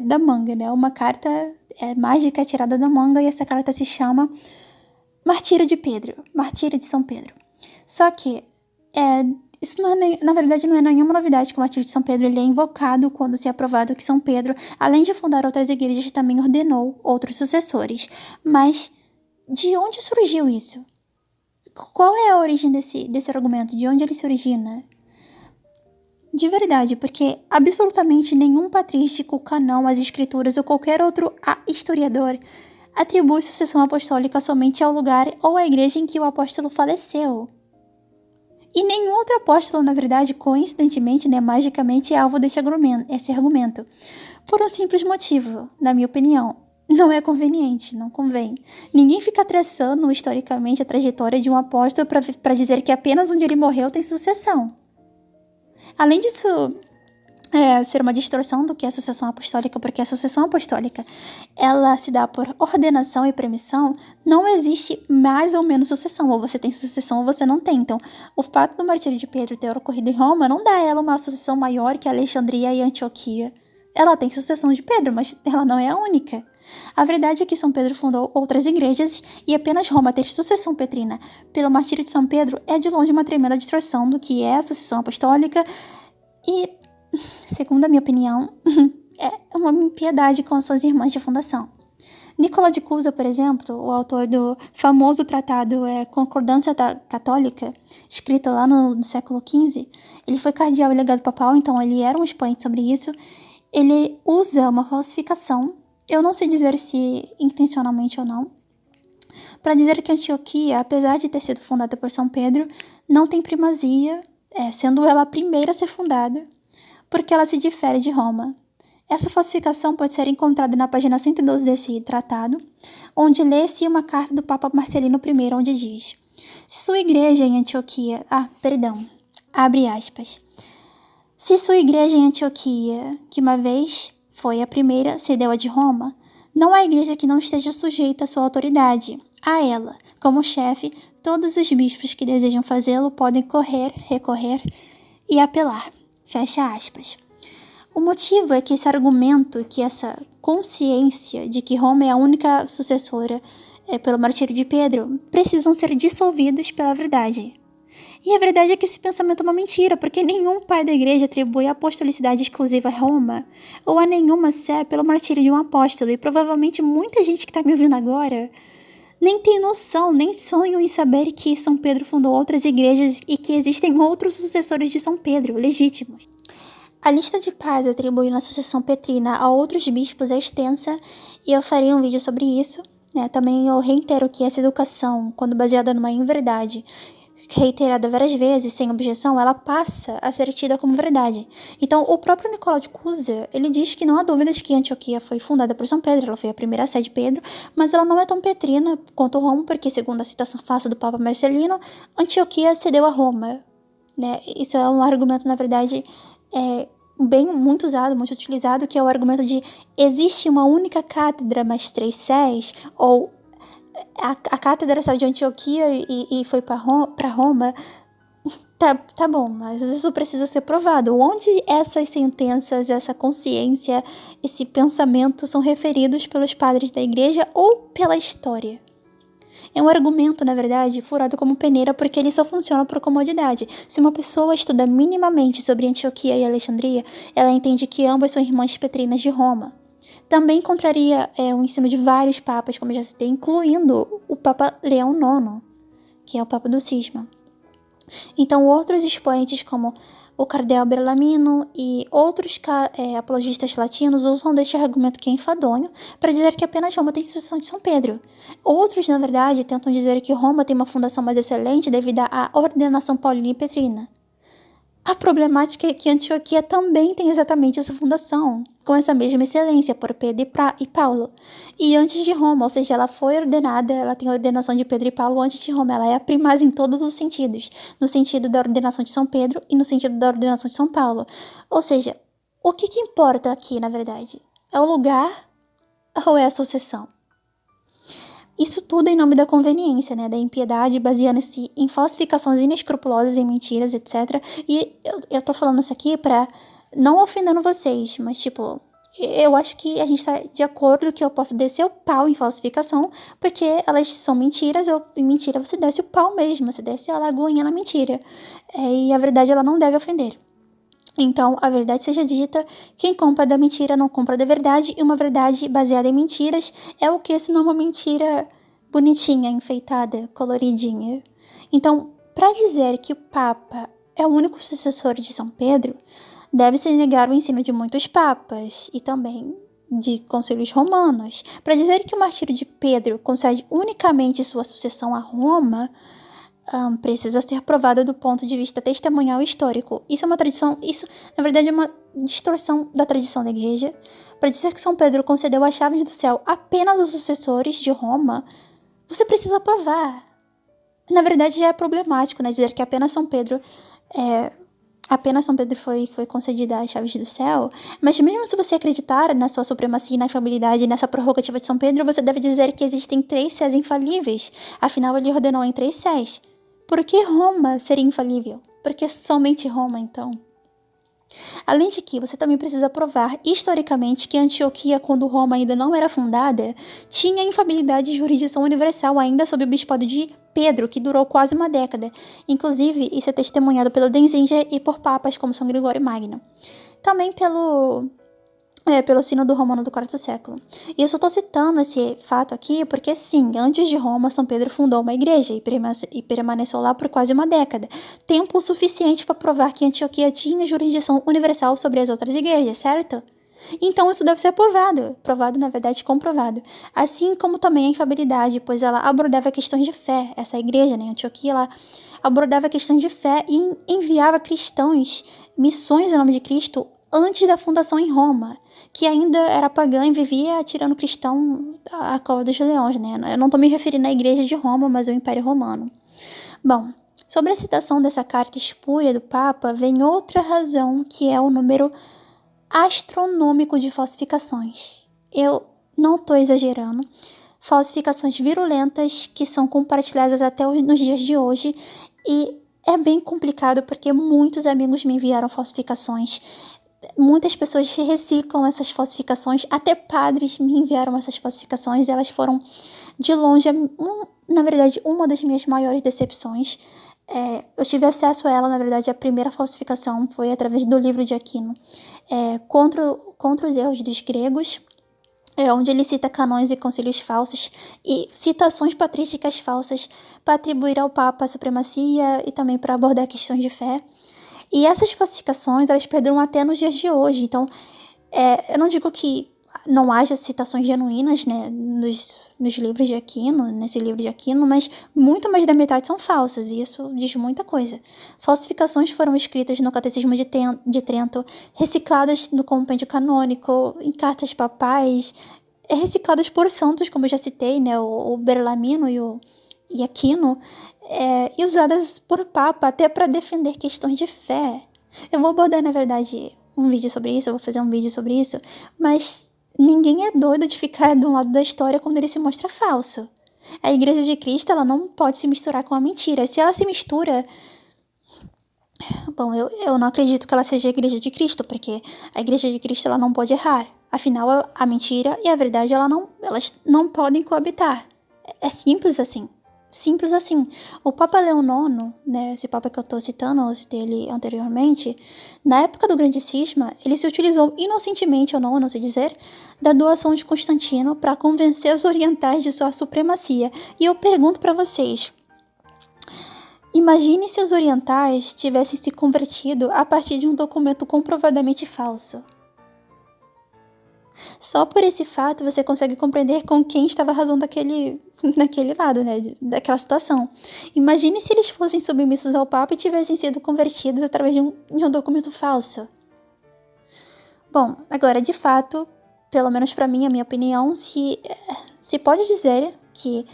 da manga, né? Uma carta mágica é tirada da manga e essa carta se chama Martírio de Pedro, Martírio de São Pedro. Só que isso na verdade não é nenhuma novidade que o Martírio de São Pedro ele é invocado quando se é provado que São Pedro, além de fundar outras igrejas, também ordenou outros sucessores. Mas de onde surgiu isso? Qual é a origem desse argumento? De onde ele se origina? De verdade, porque absolutamente nenhum patrístico, canão, as escrituras ou qualquer outro historiador atribui sucessão apostólica somente ao lugar ou à igreja em que o apóstolo faleceu. E nenhum outro apóstolo, na verdade, coincidentemente, magicamente, é alvo desse argumento. Por um simples motivo, na minha opinião. Não é conveniente, não convém. Ninguém fica traçando historicamente a trajetória de um apóstolo para dizer que apenas onde ele morreu tem sucessão. Além disso ser uma distorção do que é a sucessão apostólica, porque a sucessão apostólica ela se dá por ordenação e permissão, não existe mais ou menos sucessão, ou você tem sucessão ou você não tem. Então, o fato do martírio de Pedro ter ocorrido em Roma não dá a ela uma sucessão maior que Alexandria e Antioquia. Ela tem sucessão de Pedro, mas ela não é a única. A verdade é que São Pedro fundou outras igrejas e apenas Roma ter sucessão petrina pelo martírio de São Pedro é de longe uma tremenda distorção do que é a sucessão apostólica e, segundo a minha opinião, é uma impiedade com as suas irmãs de fundação. Nicola de Cusa, por exemplo, o autor do famoso tratado Concordância Católica, escrito lá no século XV, ele foi cardeal e legado papal, então ele era um expoente sobre isso. Ele usa uma falsificação, eu não sei dizer se intencionalmente ou não, para dizer que Antioquia, apesar de ter sido fundada por São Pedro, não tem primazia, sendo ela a primeira a ser fundada, porque ela se difere de Roma. Essa falsificação pode ser encontrada na página 112 desse tratado, onde lê-se uma carta do Papa Marcelino I, onde diz: se sua igreja em Antioquia... abre aspas. Se sua igreja em Antioquia, que uma vez foi a primeira, cedeu a de Roma, não há igreja que não esteja sujeita à sua autoridade. A ela, como chefe, todos os bispos que desejam fazê-lo podem recorrer e apelar. Fecha aspas. O motivo é que esse argumento, que essa consciência de que Roma é a única sucessora pelo martírio de Pedro, precisam ser dissolvidos pela verdade. E a verdade é que esse pensamento é uma mentira, porque nenhum pai da igreja atribui a apostolicidade exclusiva a Roma ou a nenhuma sé pelo martírio de um apóstolo, e provavelmente muita gente que está me ouvindo agora nem tem noção, nem sonho em saber que São Pedro fundou outras igrejas e que existem outros sucessores de São Pedro, legítimos. A lista de pais atribuindo a sucessão petrina a outros bispos é extensa e eu farei um vídeo sobre isso. Também eu reitero que essa educação, quando baseada numa inverdade, reiterada várias vezes, sem objeção, ela passa a ser tida como verdade. Então, o próprio Nicolau de Cusa, ele diz que não há dúvidas que Antioquia foi fundada por São Pedro, ela foi a primeira sede de Pedro, mas ela não é tão petrina quanto Roma, porque, segundo a citação fácil do Papa Marcelino, Antioquia cedeu a Roma. Né? Isso é um argumento, na verdade, muito usado, muito utilizado, que é o argumento de existe uma única cátedra, mas 3 sés, ou a cátedra saiu de Antioquia e foi para Roma. Tá bom, mas isso precisa ser provado. Onde essas sentenças, essa consciência, esse pensamento são referidos pelos padres da igreja ou pela história? É um argumento, na verdade, furado como peneira porque ele só funciona por comodidade. Se uma pessoa estuda minimamente sobre Antioquia e Alexandria, ela entende que ambas são irmãs petrinas de Roma. Também contraria o ensino de vários papas, como já citei, incluindo o Papa Leão IX, que é o Papa do Cisma. Então, outros expoentes, como o cardeal Bellarmino e outros apologistas latinos, usam deste argumento que é enfadonho para dizer que apenas Roma tem sucessão de São Pedro. Outros, na verdade, tentam dizer que Roma tem uma fundação mais excelente devido à ordenação paulina e petrina. A problemática é que Antioquia também tem exatamente essa fundação, com essa mesma excelência por Pedro e Paulo. E antes de Roma, ou seja, ela foi ordenada, ela tem a ordenação de Pedro e Paulo antes de Roma, ela é a primaz em todos os sentidos, no sentido da ordenação de São Pedro e no sentido da ordenação de São Paulo. Ou seja, o que importa aqui, na verdade? É o lugar ou é a sucessão? Isso tudo em nome da conveniência, né, da impiedade, baseando-se em falsificações inescrupulosas, em mentiras, etc. E eu tô falando isso aqui pra não ofendendo vocês, mas, eu acho que a gente tá de acordo que eu posso descer o pau em falsificação, porque elas são mentiras, em mentira você desce o pau mesmo, você desce a lagoinha na mentira. E a verdade, ela não deve ofender. Então, a verdade seja dita, quem compra da mentira não compra da verdade, e uma verdade baseada em mentiras é o que, senão uma mentira bonitinha, enfeitada, coloridinha. Então, para dizer que o Papa é o único sucessor de São Pedro, deve-se negar o ensino de muitos papas e também de concílios romanos. Para dizer que o martírio de Pedro concede unicamente sua sucessão a Roma, precisa ser provada do ponto de vista testemunhal e histórico. Isso é uma tradição, isso na verdade é uma distorção da tradição da igreja. Para dizer que São Pedro concedeu as chaves do céu apenas aos sucessores de Roma, você precisa provar. Na verdade já é problemático, né, dizer que apenas São Pedro foi concedida as chaves do céu, mas mesmo se você acreditar na sua supremacia e na infalibilidade nessa prerrogativa de São Pedro, você deve dizer que existem 3 sés infalíveis, afinal ele ordenou em 3 sés. Por que Roma seria infalível? Por que somente Roma, então? Além de que, você também precisa provar historicamente que Antioquia, quando Roma ainda não era fundada, tinha infalibilidade de jurisdição universal ainda sob o bispado de Pedro, que durou quase uma década. Inclusive, isso é testemunhado pelo Denzinger e por papas como São Gregório Magno. Também pelo Sínodo Romano do IV século. E eu só estou citando esse fato aqui porque, sim, antes de Roma, São Pedro fundou uma igreja e permaneceu lá por quase uma década. Tempo suficiente para provar que Antioquia tinha jurisdição universal sobre as outras igrejas, certo? Então isso deve ser provado, na verdade, comprovado. Assim como também a infabilidade, pois ela abordava questões de fé. Essa igreja, né, Antioquia, ela abordava questões de fé e enviava cristãos, missões em nome de Cristo, antes da fundação em Roma, que ainda era pagã e vivia atirando cristão à cova dos leões, né? Eu não estou me referindo à igreja de Roma, mas ao Império Romano. Bom, sobre a citação dessa carta espúria do Papa, vem outra razão, que é o número astronômico de falsificações. Eu não estou exagerando. Falsificações virulentas que são compartilhadas até nos dias de hoje, e é bem complicado porque muitos amigos me enviaram falsificações. Muitas pessoas reciclam essas falsificações, até padres me enviaram essas falsificações, elas foram de longe, na verdade, uma das minhas maiores decepções. Eu tive acesso a ela, na verdade, a primeira falsificação foi através do livro de Aquino, contra os erros dos gregos, onde ele cita canões e concílios falsos e citações patrísticas falsas para atribuir ao Papa a supremacia e também para abordar questões de fé. E essas falsificações, elas perduram até nos dias de hoje. Então, eu não digo que não haja citações genuínas, né, nos livros de Aquino, nesse livro de Aquino, mas muito mais da metade são falsas, e isso diz muita coisa. Falsificações foram escritas no Catecismo de Trento, recicladas no Compêndio Canônico, em cartas papais, recicladas por santos, como eu já citei, né, o Berlamino e Aquino, e usadas por Papa até para defender questões de fé. Eu vou abordar, na verdade, um vídeo sobre isso, eu vou fazer um vídeo sobre isso, mas ninguém é doido de ficar de um lado da história quando ele se mostra falso. A Igreja de Cristo, ela não pode se misturar com a mentira. Se ela se mistura... Bom, eu não acredito que ela seja a Igreja de Cristo, porque a Igreja de Cristo, ela não pode errar. Afinal, a mentira e a verdade, elas não podem coabitar. É simples assim. Simples assim. O Papa Leão IX, né, esse Papa que eu estou citando, eu citei ele anteriormente, na época do Grande Cisma, ele se utilizou inocentemente ou não sei dizer, da doação de Constantino para convencer os orientais de sua supremacia. E eu pergunto para vocês, imagine se os orientais tivessem se convertido a partir de um documento comprovadamente falso. Só por esse fato você consegue compreender com quem estava a razão naquele lado, né, daquela situação. Imagine se eles fossem submissos ao Papa e tivessem sido convertidos através de um documento falso. Bom, agora, de fato, pelo menos para mim, a minha opinião, se pode dizer que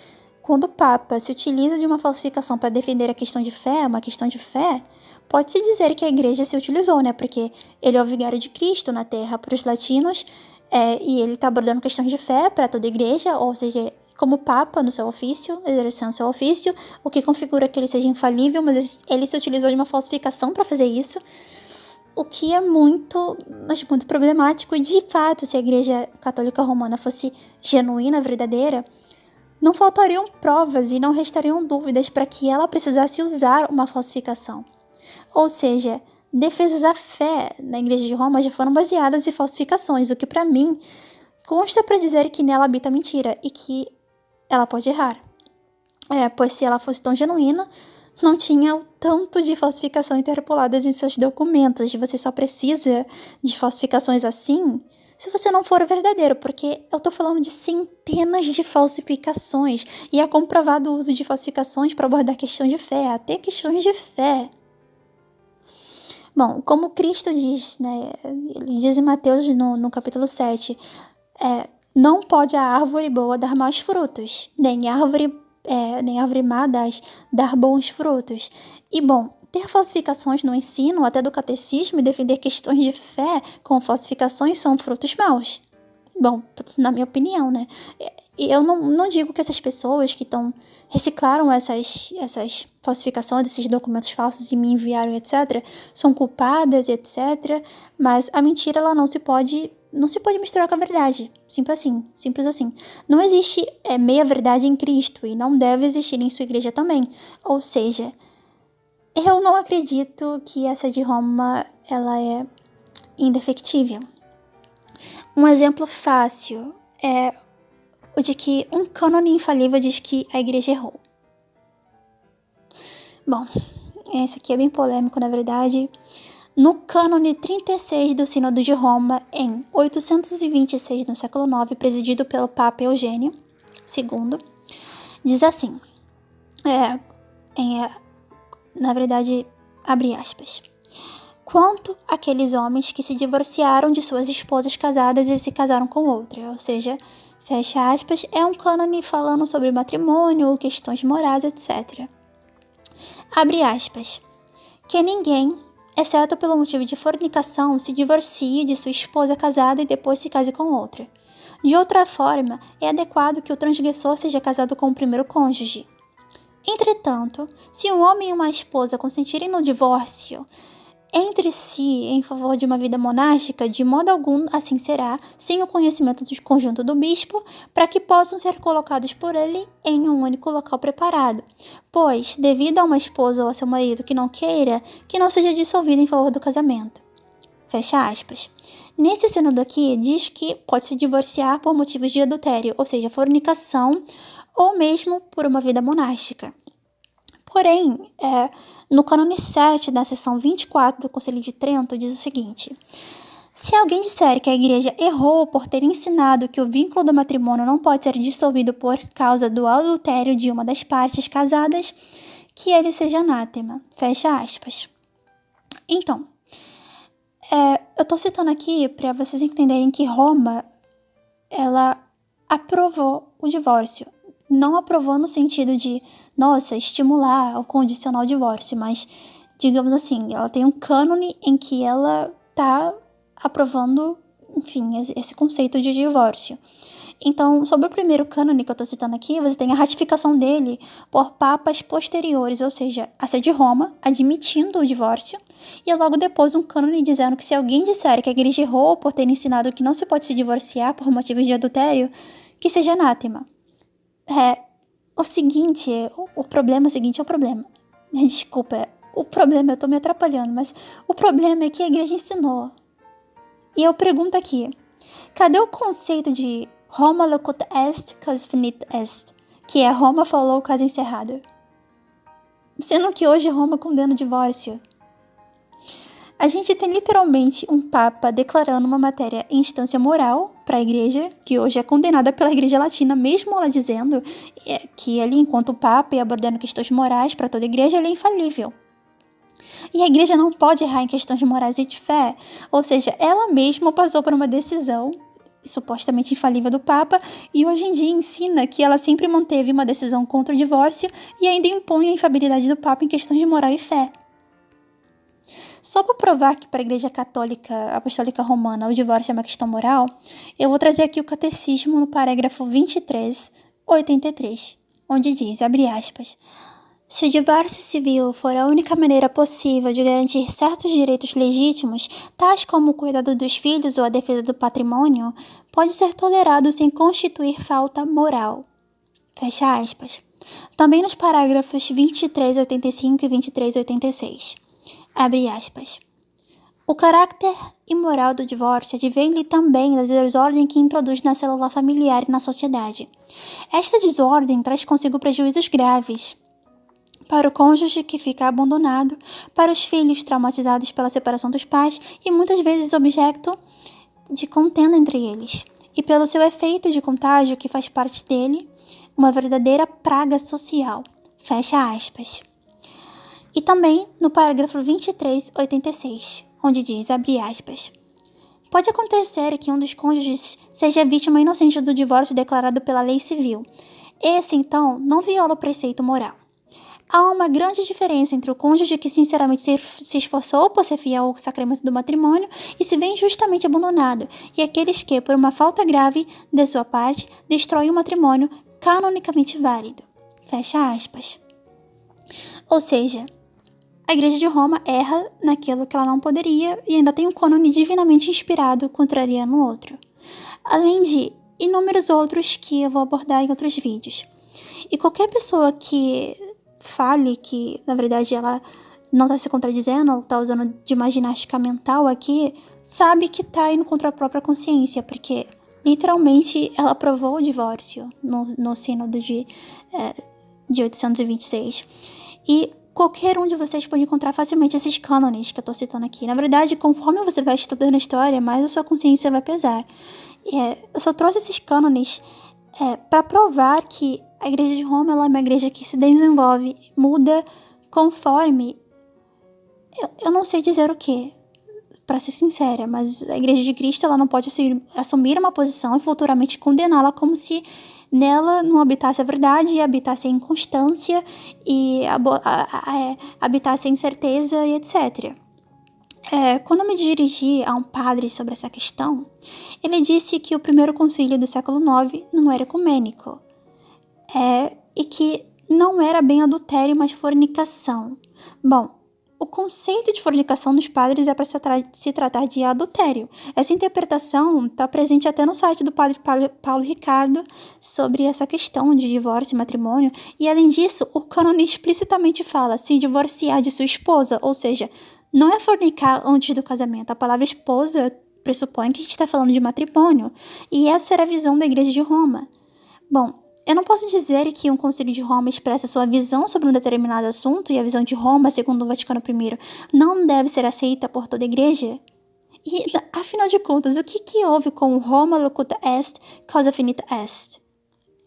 quando o Papa se utiliza de uma falsificação para defender a questão de fé, uma questão de fé, pode-se dizer que a Igreja se utilizou, né, porque ele é o vigário de Cristo na Terra para os latinos, e ele está abordando questões de fé para toda a igreja, ou seja, como Papa no seu ofício, exercendo seu ofício, o que configura que ele seja infalível, mas ele se utilizou de uma falsificação para fazer isso, o que é muito problemático. E de fato, se a Igreja Católica Romana fosse genuína, verdadeira, não faltariam provas e não restariam dúvidas para que ela precisasse usar uma falsificação. Ou seja, defesas à fé na Igreja de Roma já foram baseadas em falsificações, o que para mim consta para dizer que nela habita mentira e que ela pode errar. Pois se ela fosse tão genuína, não tinha o tanto de falsificação interpoladas em seus documentos. Você só precisa de falsificações assim se você não for verdadeiro, porque eu tô falando de centenas de falsificações e é comprovado o uso de falsificações para abordar questões de fé, até questões de fé. Bom, como Cristo diz, né, ele diz em Mateus no capítulo 7, não pode a árvore boa dar maus frutos, nem árvore má dar bons frutos. E bom, ter falsificações no ensino, até do catecismo, e defender questões de fé com falsificações são frutos maus. Bom, na minha opinião, né? E eu não digo que essas pessoas que reciclaram essas falsificações, esses documentos falsos e me enviaram, etc., são culpadas, etc., mas a mentira, ela não se pode misturar com a verdade. Simples assim. Não existe meia-verdade em Cristo e não deve existir em sua igreja também. Ou seja, eu não acredito que essa de Roma, ela é indefectível. Um exemplo fácil é o de que um cânone infalível diz que a igreja errou. Bom, esse aqui é bem polêmico, na verdade. No cânone 36 do Sínodo de Roma, em 826, no século IX, presidido pelo Papa Eugênio II, diz assim, na verdade, abre aspas, quanto àqueles homens que se divorciaram de suas esposas casadas e se casaram com outra, ou seja, fecha aspas, é um cânone falando sobre matrimônio, questões morais, etc. Abre aspas, que ninguém, exceto pelo motivo de fornicação, se divorcie de sua esposa casada e depois se case com outra. De outra forma, é adequado que o transgressor seja casado com o primeiro cônjuge. Entretanto, se um homem e uma esposa consentirem no divórcio entre si em favor de uma vida monástica, de modo algum assim será, sem o conhecimento do conjunto do bispo, para que possam ser colocados por ele em um único local preparado. Pois, devido a uma esposa ou a seu marido que não queira, que não seja dissolvido em favor do casamento. Fecha aspas. Nesse sínodo aqui, diz que pode se divorciar por motivos de adultério, ou seja, fornicação, ou mesmo por uma vida monástica. Porém, no cânone 7, da seção 24 do Concílio de Trento, diz o seguinte, Se alguém disser que a igreja errou por ter ensinado que o vínculo do matrimônio não pode ser dissolvido por causa do adultério de uma das partes casadas, que ele seja anátema. Fecha aspas. Então, eu tô citando aqui para vocês entenderem que Roma, ela aprovou o divórcio. Não aprovou no sentido de, estimular ou condicionar o divórcio, mas, digamos assim, ela tem um cânone em que ela tá aprovando, enfim, esse conceito de divórcio. Então, sobre o primeiro cânone que eu estou citando aqui, você tem a ratificação dele por papas posteriores, ou seja, a sé de Roma, admitindo o divórcio, e logo depois um cânone dizendo que se alguém disser que a igreja errou por ter ensinado que não se pode se divorciar por motivos de adultério, que seja anátema. O problema seguinte é o problema. Desculpa, o problema, eu estou me atrapalhando, mas o problema é que a igreja ensinou. E eu pergunto aqui, cadê o conceito de Roma locut est, quas finit est, que é Roma falou, caso encerrado? Sendo que hoje Roma condena o divórcio. A gente tem literalmente um papa declarando uma matéria em instância moral para a igreja, que hoje é condenada pela igreja latina, mesmo ela dizendo que ele, enquanto papa e abordando questões morais para toda a igreja, ele é infalível. E a igreja não pode errar em questões morais e de fé, ou seja, ela mesma passou por uma decisão supostamente infalível do Papa, e hoje em dia ensina que ela sempre manteve uma decisão contra o divórcio e ainda impõe a infalibilidade do Papa em questões de moral e fé. Só para provar que para a Igreja Católica Apostólica Romana o divórcio é uma questão moral, eu vou trazer aqui o Catecismo no parágrafo 2383, onde diz, abre aspas, se o divórcio civil for a única maneira possível de garantir certos direitos legítimos, tais como o cuidado dos filhos ou a defesa do patrimônio, pode ser tolerado sem constituir falta moral. Fecha aspas. Também nos parágrafos 2385 e 2386. Abre aspas. O caráter imoral do divórcio advém-lhe também da desordem que introduz na célula familiar e na sociedade. Esta desordem traz consigo prejuízos graves para o cônjuge que fica abandonado, para os filhos traumatizados pela separação dos pais e muitas vezes objeto de contenda entre eles, e pelo seu efeito de contágio que faz parte dele, uma verdadeira praga social. Fecha aspas. E também no parágrafo 2386, onde diz, abre aspas, pode acontecer que um dos cônjuges seja vítima inocente do divórcio declarado pela lei civil. Esse, então, não viola o preceito moral. Há uma grande diferença entre o cônjuge que sinceramente se esforçou por ser fiel ao sacramento do matrimônio e se vê injustamente abandonado, e aqueles que, por uma falta grave de sua parte, destroem o matrimônio canonicamente válido. Fecha aspas. Ou seja, a Igreja de Roma erra naquilo que ela não poderia e ainda tem um cânone divinamente inspirado contrariando o outro. Além de inúmeros outros que eu vou abordar em outros vídeos. E qualquer pessoa que fale que, na verdade, ela não está se contradizendo ou está usando de uma ginástica mental aqui, sabe que está indo contra a própria consciência, porque, literalmente, ela aprovou o divórcio no sínodo de 826. E qualquer um de vocês pode encontrar facilmente esses cânones que eu estou citando aqui. Na verdade, conforme você vai estudando a história, mais a sua consciência vai pesar. Eu só trouxe esses cânones para provar que a Igreja de Roma ela é uma igreja que se desenvolve, muda conforme... Eu não sei dizer o que, para ser sincera, mas a Igreja de Cristo ela não pode assumir uma posição e futuramente condená-la como se nela não habitasse a verdade, habitasse a inconstância e habitasse a incerteza e etc. Quando eu me dirigi a um padre sobre essa questão, ele disse que o primeiro concílio do século IX não era ecumênico, e que não era bem adultério, mas fornicação. Bom, o conceito de fornicação dos padres é para se tratar de adultério. Essa interpretação está presente até no site do padre Paulo Ricardo sobre essa questão de divórcio e matrimônio. E além disso, o cânone explicitamente fala se divorciar de sua esposa, ou seja, não é fornicar antes do casamento. A palavra esposa pressupõe que a gente está falando de matrimônio. E essa era a visão da Igreja de Roma. Bom, eu não posso dizer que um concílio de Roma expressa sua visão sobre um determinado assunto e a visão de Roma, segundo o Vaticano I, não deve ser aceita por toda a igreja. E, afinal de contas, o que houve com Roma locuta est, causa finita est?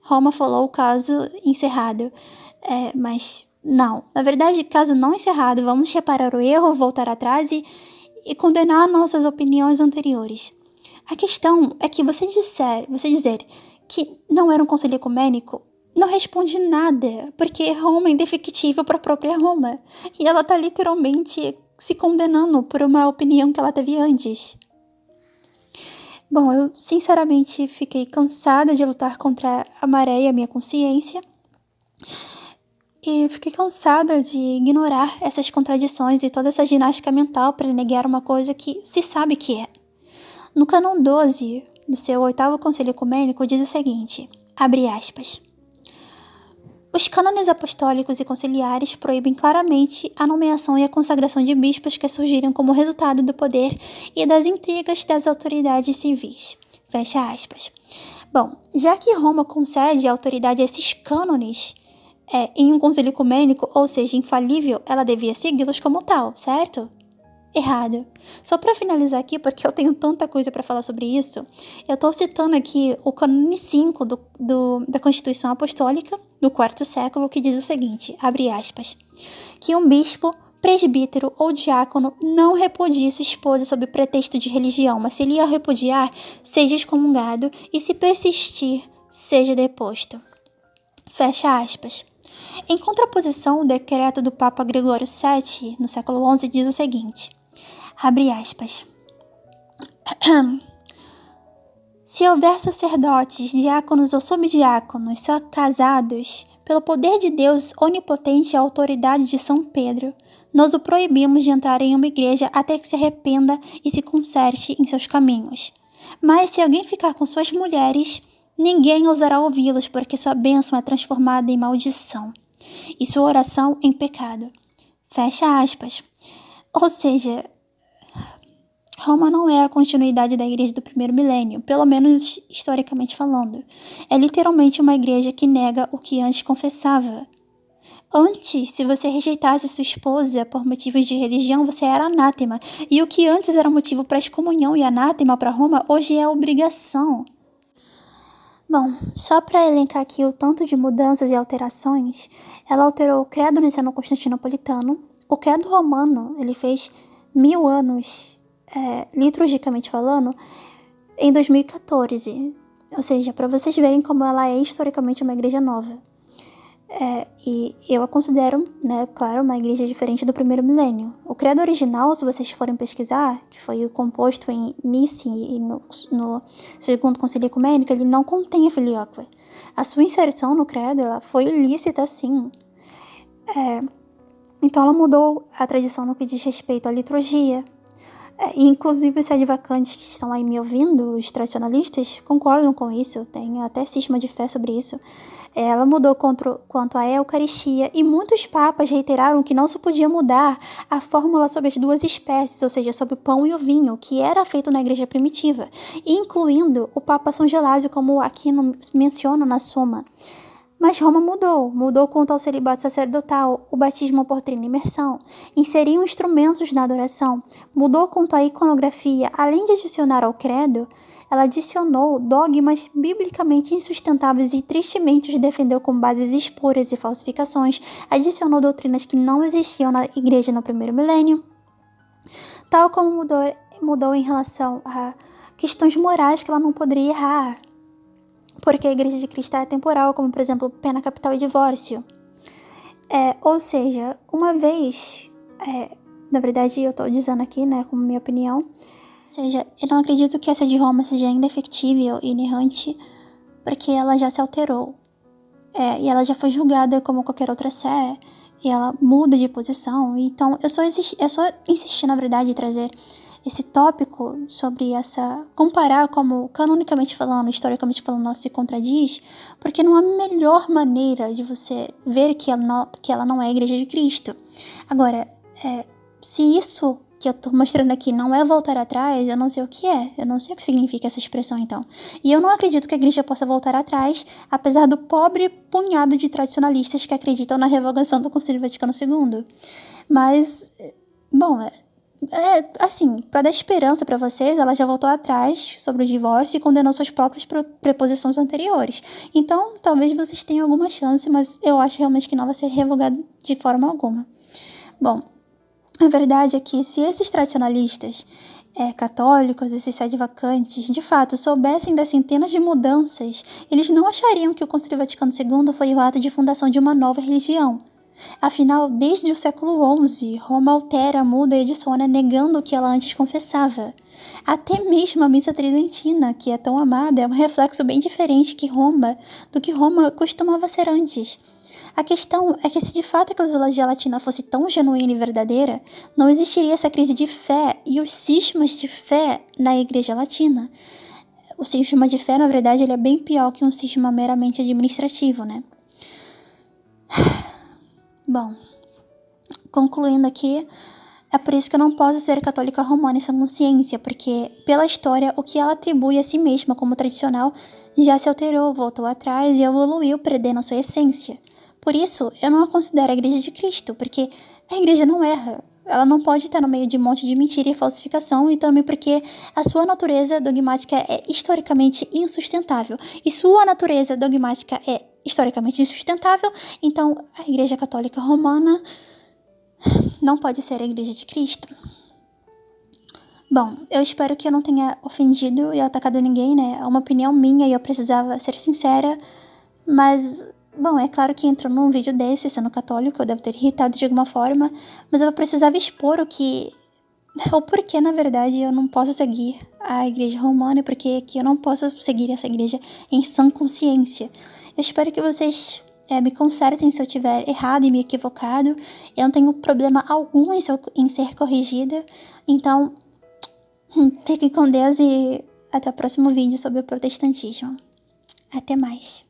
Roma falou o caso encerrado. Mas não. Na verdade, caso não encerrado, vamos reparar o erro, voltar atrás e condenar nossas opiniões anteriores. A questão é que você dizer que não era um concílio ecumênico não responde nada, porque Roma é indefectível para a própria Roma. E ela está literalmente se condenando por uma opinião que ela teve antes. Bom, eu sinceramente fiquei cansada de lutar contra a maré e a minha consciência. E fiquei cansada de ignorar essas contradições e toda essa ginástica mental para negar uma coisa que se sabe que é. No cânon 12 do seu 8º Concílio Ecumênico diz o seguinte, abre aspas, os cânones apostólicos e conciliares proíbem claramente a nomeação e a consagração de bispos que surgiram como resultado do poder e das intrigas das autoridades civis. Fecha aspas. Bom, já que Roma concede autoridade a esses cânones em um concílio ecumênico, ou seja, infalível, ela devia segui-los como tal, certo? Errado. Só para finalizar aqui, porque eu tenho tanta coisa para falar sobre isso, eu estou citando aqui o cânone 5 da Constituição Apostólica do 4º século, que diz o seguinte, abre aspas, que um bispo, presbítero ou diácono não repudie sua esposa sob pretexto de religião, mas se ele a repudiar, seja excomungado e se persistir, seja deposto. Fecha aspas. Em contraposição, o decreto do Papa Gregório VII, no século XI, diz o seguinte, abre aspas, se houver sacerdotes, diáconos ou subdiáconos casados, pelo poder de Deus onipotente e a autoridade de São Pedro, nós o proibimos de entrar em uma igreja até que se arrependa e se conserte em seus caminhos. Mas se alguém ficar com suas mulheres, ninguém ousará ouvi-los, porque sua bênção é transformada em maldição e sua oração em pecado. Fecha aspas. Ou seja, Roma não é a continuidade da igreja do primeiro milênio, pelo menos historicamente falando. É literalmente uma igreja que nega o que antes confessava. Antes, se você rejeitasse sua esposa por motivos de religião, você era anátema. E o que antes era motivo para excomunhão e anátema para Roma, hoje é obrigação. Bom, só para elencar aqui o tanto de mudanças e alterações, ela alterou o credo niceno-constantinopolitano. O credo romano, ele fez 1000 anos, liturgicamente falando, em 2014. Ou seja, para vocês verem como ela é historicamente uma igreja nova. E eu a considero, claro, uma igreja diferente do primeiro milênio. O credo original, se vocês forem pesquisar, que foi composto em Nice e no segundo concílio ecumênico, ele não contém a filioque. A sua inserção no credo ela foi ilícita, sim. Então ela mudou a tradição no que diz respeito à liturgia. Inclusive os advocantes que estão aí me ouvindo, os tradicionalistas, concordam com isso, eu tenho até cisma de fé sobre isso. Ela mudou quanto à Eucaristia e muitos papas reiteraram que não se podia mudar a fórmula sobre as duas espécies, ou seja, sobre o pão e o vinho, que era feito na igreja primitiva, incluindo o Papa São Gelásio, como aqui menciona na Suma. Mas Roma mudou quanto ao celibato sacerdotal, o batismo por trina imersão, inseriu instrumentos na adoração, mudou quanto à iconografia, além de adicionar ao credo, ela adicionou dogmas biblicamente insustentáveis e tristemente os defendeu com bases espúrias e falsificações, adicionou doutrinas que não existiam na igreja no primeiro milênio, tal como mudou em relação a questões morais que ela não poderia errar, porque a igreja de Cristo é temporal, como por exemplo pena capital e divórcio. Ou seja, uma vez, na verdade eu estou dizendo aqui, como minha opinião, ou seja, eu não acredito que essa de Roma seja indefectível e inerrante, porque ela já se alterou. E ela já foi julgada como qualquer outra sé, e ela muda de posição. Então, eu só insisti, na verdade, em trazer esse tópico sobre comparar como, canonicamente falando, historicamente falando, ela se contradiz, porque não há melhor maneira de você ver que ela não é a Igreja de Cristo. Agora, se isso que eu tô mostrando aqui não é voltar atrás, eu não sei o que é. Eu não sei o que significa essa expressão, então. E eu não acredito que a igreja possa voltar atrás, apesar do pobre punhado de tradicionalistas que acreditam na revogação do Concílio Vaticano II. Mas, bom, Assim, para dar esperança para vocês, ela já voltou atrás sobre o divórcio e condenou suas próprias preposições anteriores. Então, talvez vocês tenham alguma chance, mas eu acho realmente que não vai ser revogado de forma alguma. Bom, a verdade é que se esses tradicionalistas católicos, esses sedevacantes, de fato soubessem das centenas de mudanças, eles não achariam que o Concílio Vaticano II foi o ato de fundação de uma nova religião. Afinal, desde o século XI, Roma altera, muda e adiciona, negando o que ela antes confessava. Até mesmo a missa tridentina, que é tão amada, é um reflexo bem diferente do que Roma costumava ser antes. A questão é que se de fato a cristologia latina fosse tão genuína e verdadeira, não existiria essa crise de fé e os cismas de fé na Igreja Latina. O cisma de fé, na verdade, ele é bem pior que um cisma meramente administrativo, né? Bom, concluindo aqui, é por isso que eu não posso ser católica romana em sã consciência, porque, pela história, o que ela atribui a si mesma como tradicional já se alterou, voltou atrás e evoluiu, perdendo a sua essência. Por isso, eu não a considero a Igreja de Cristo, porque a Igreja não erra. Ela não pode estar no meio de um monte de mentira e falsificação, e também porque a sua natureza dogmática é historicamente insustentável. E sua natureza dogmática é historicamente insustentável, então a Igreja Católica Romana não pode ser a Igreja de Cristo. Bom, eu espero que eu não tenha ofendido e atacado ninguém, né? É uma opinião minha e eu precisava ser sincera, mas... Bom, é claro que entrou num vídeo desse, sendo católico, eu devo ter irritado de alguma forma, mas eu precisava expor o porquê, na verdade, eu não posso seguir a Igreja Romana, porque que eu não posso seguir essa igreja em sã consciência. Eu espero que vocês me consertem se eu tiver errado e me equivocado. Eu não tenho problema algum em ser corrigida, então fiquem com Deus e até o próximo vídeo sobre o protestantismo. Até mais.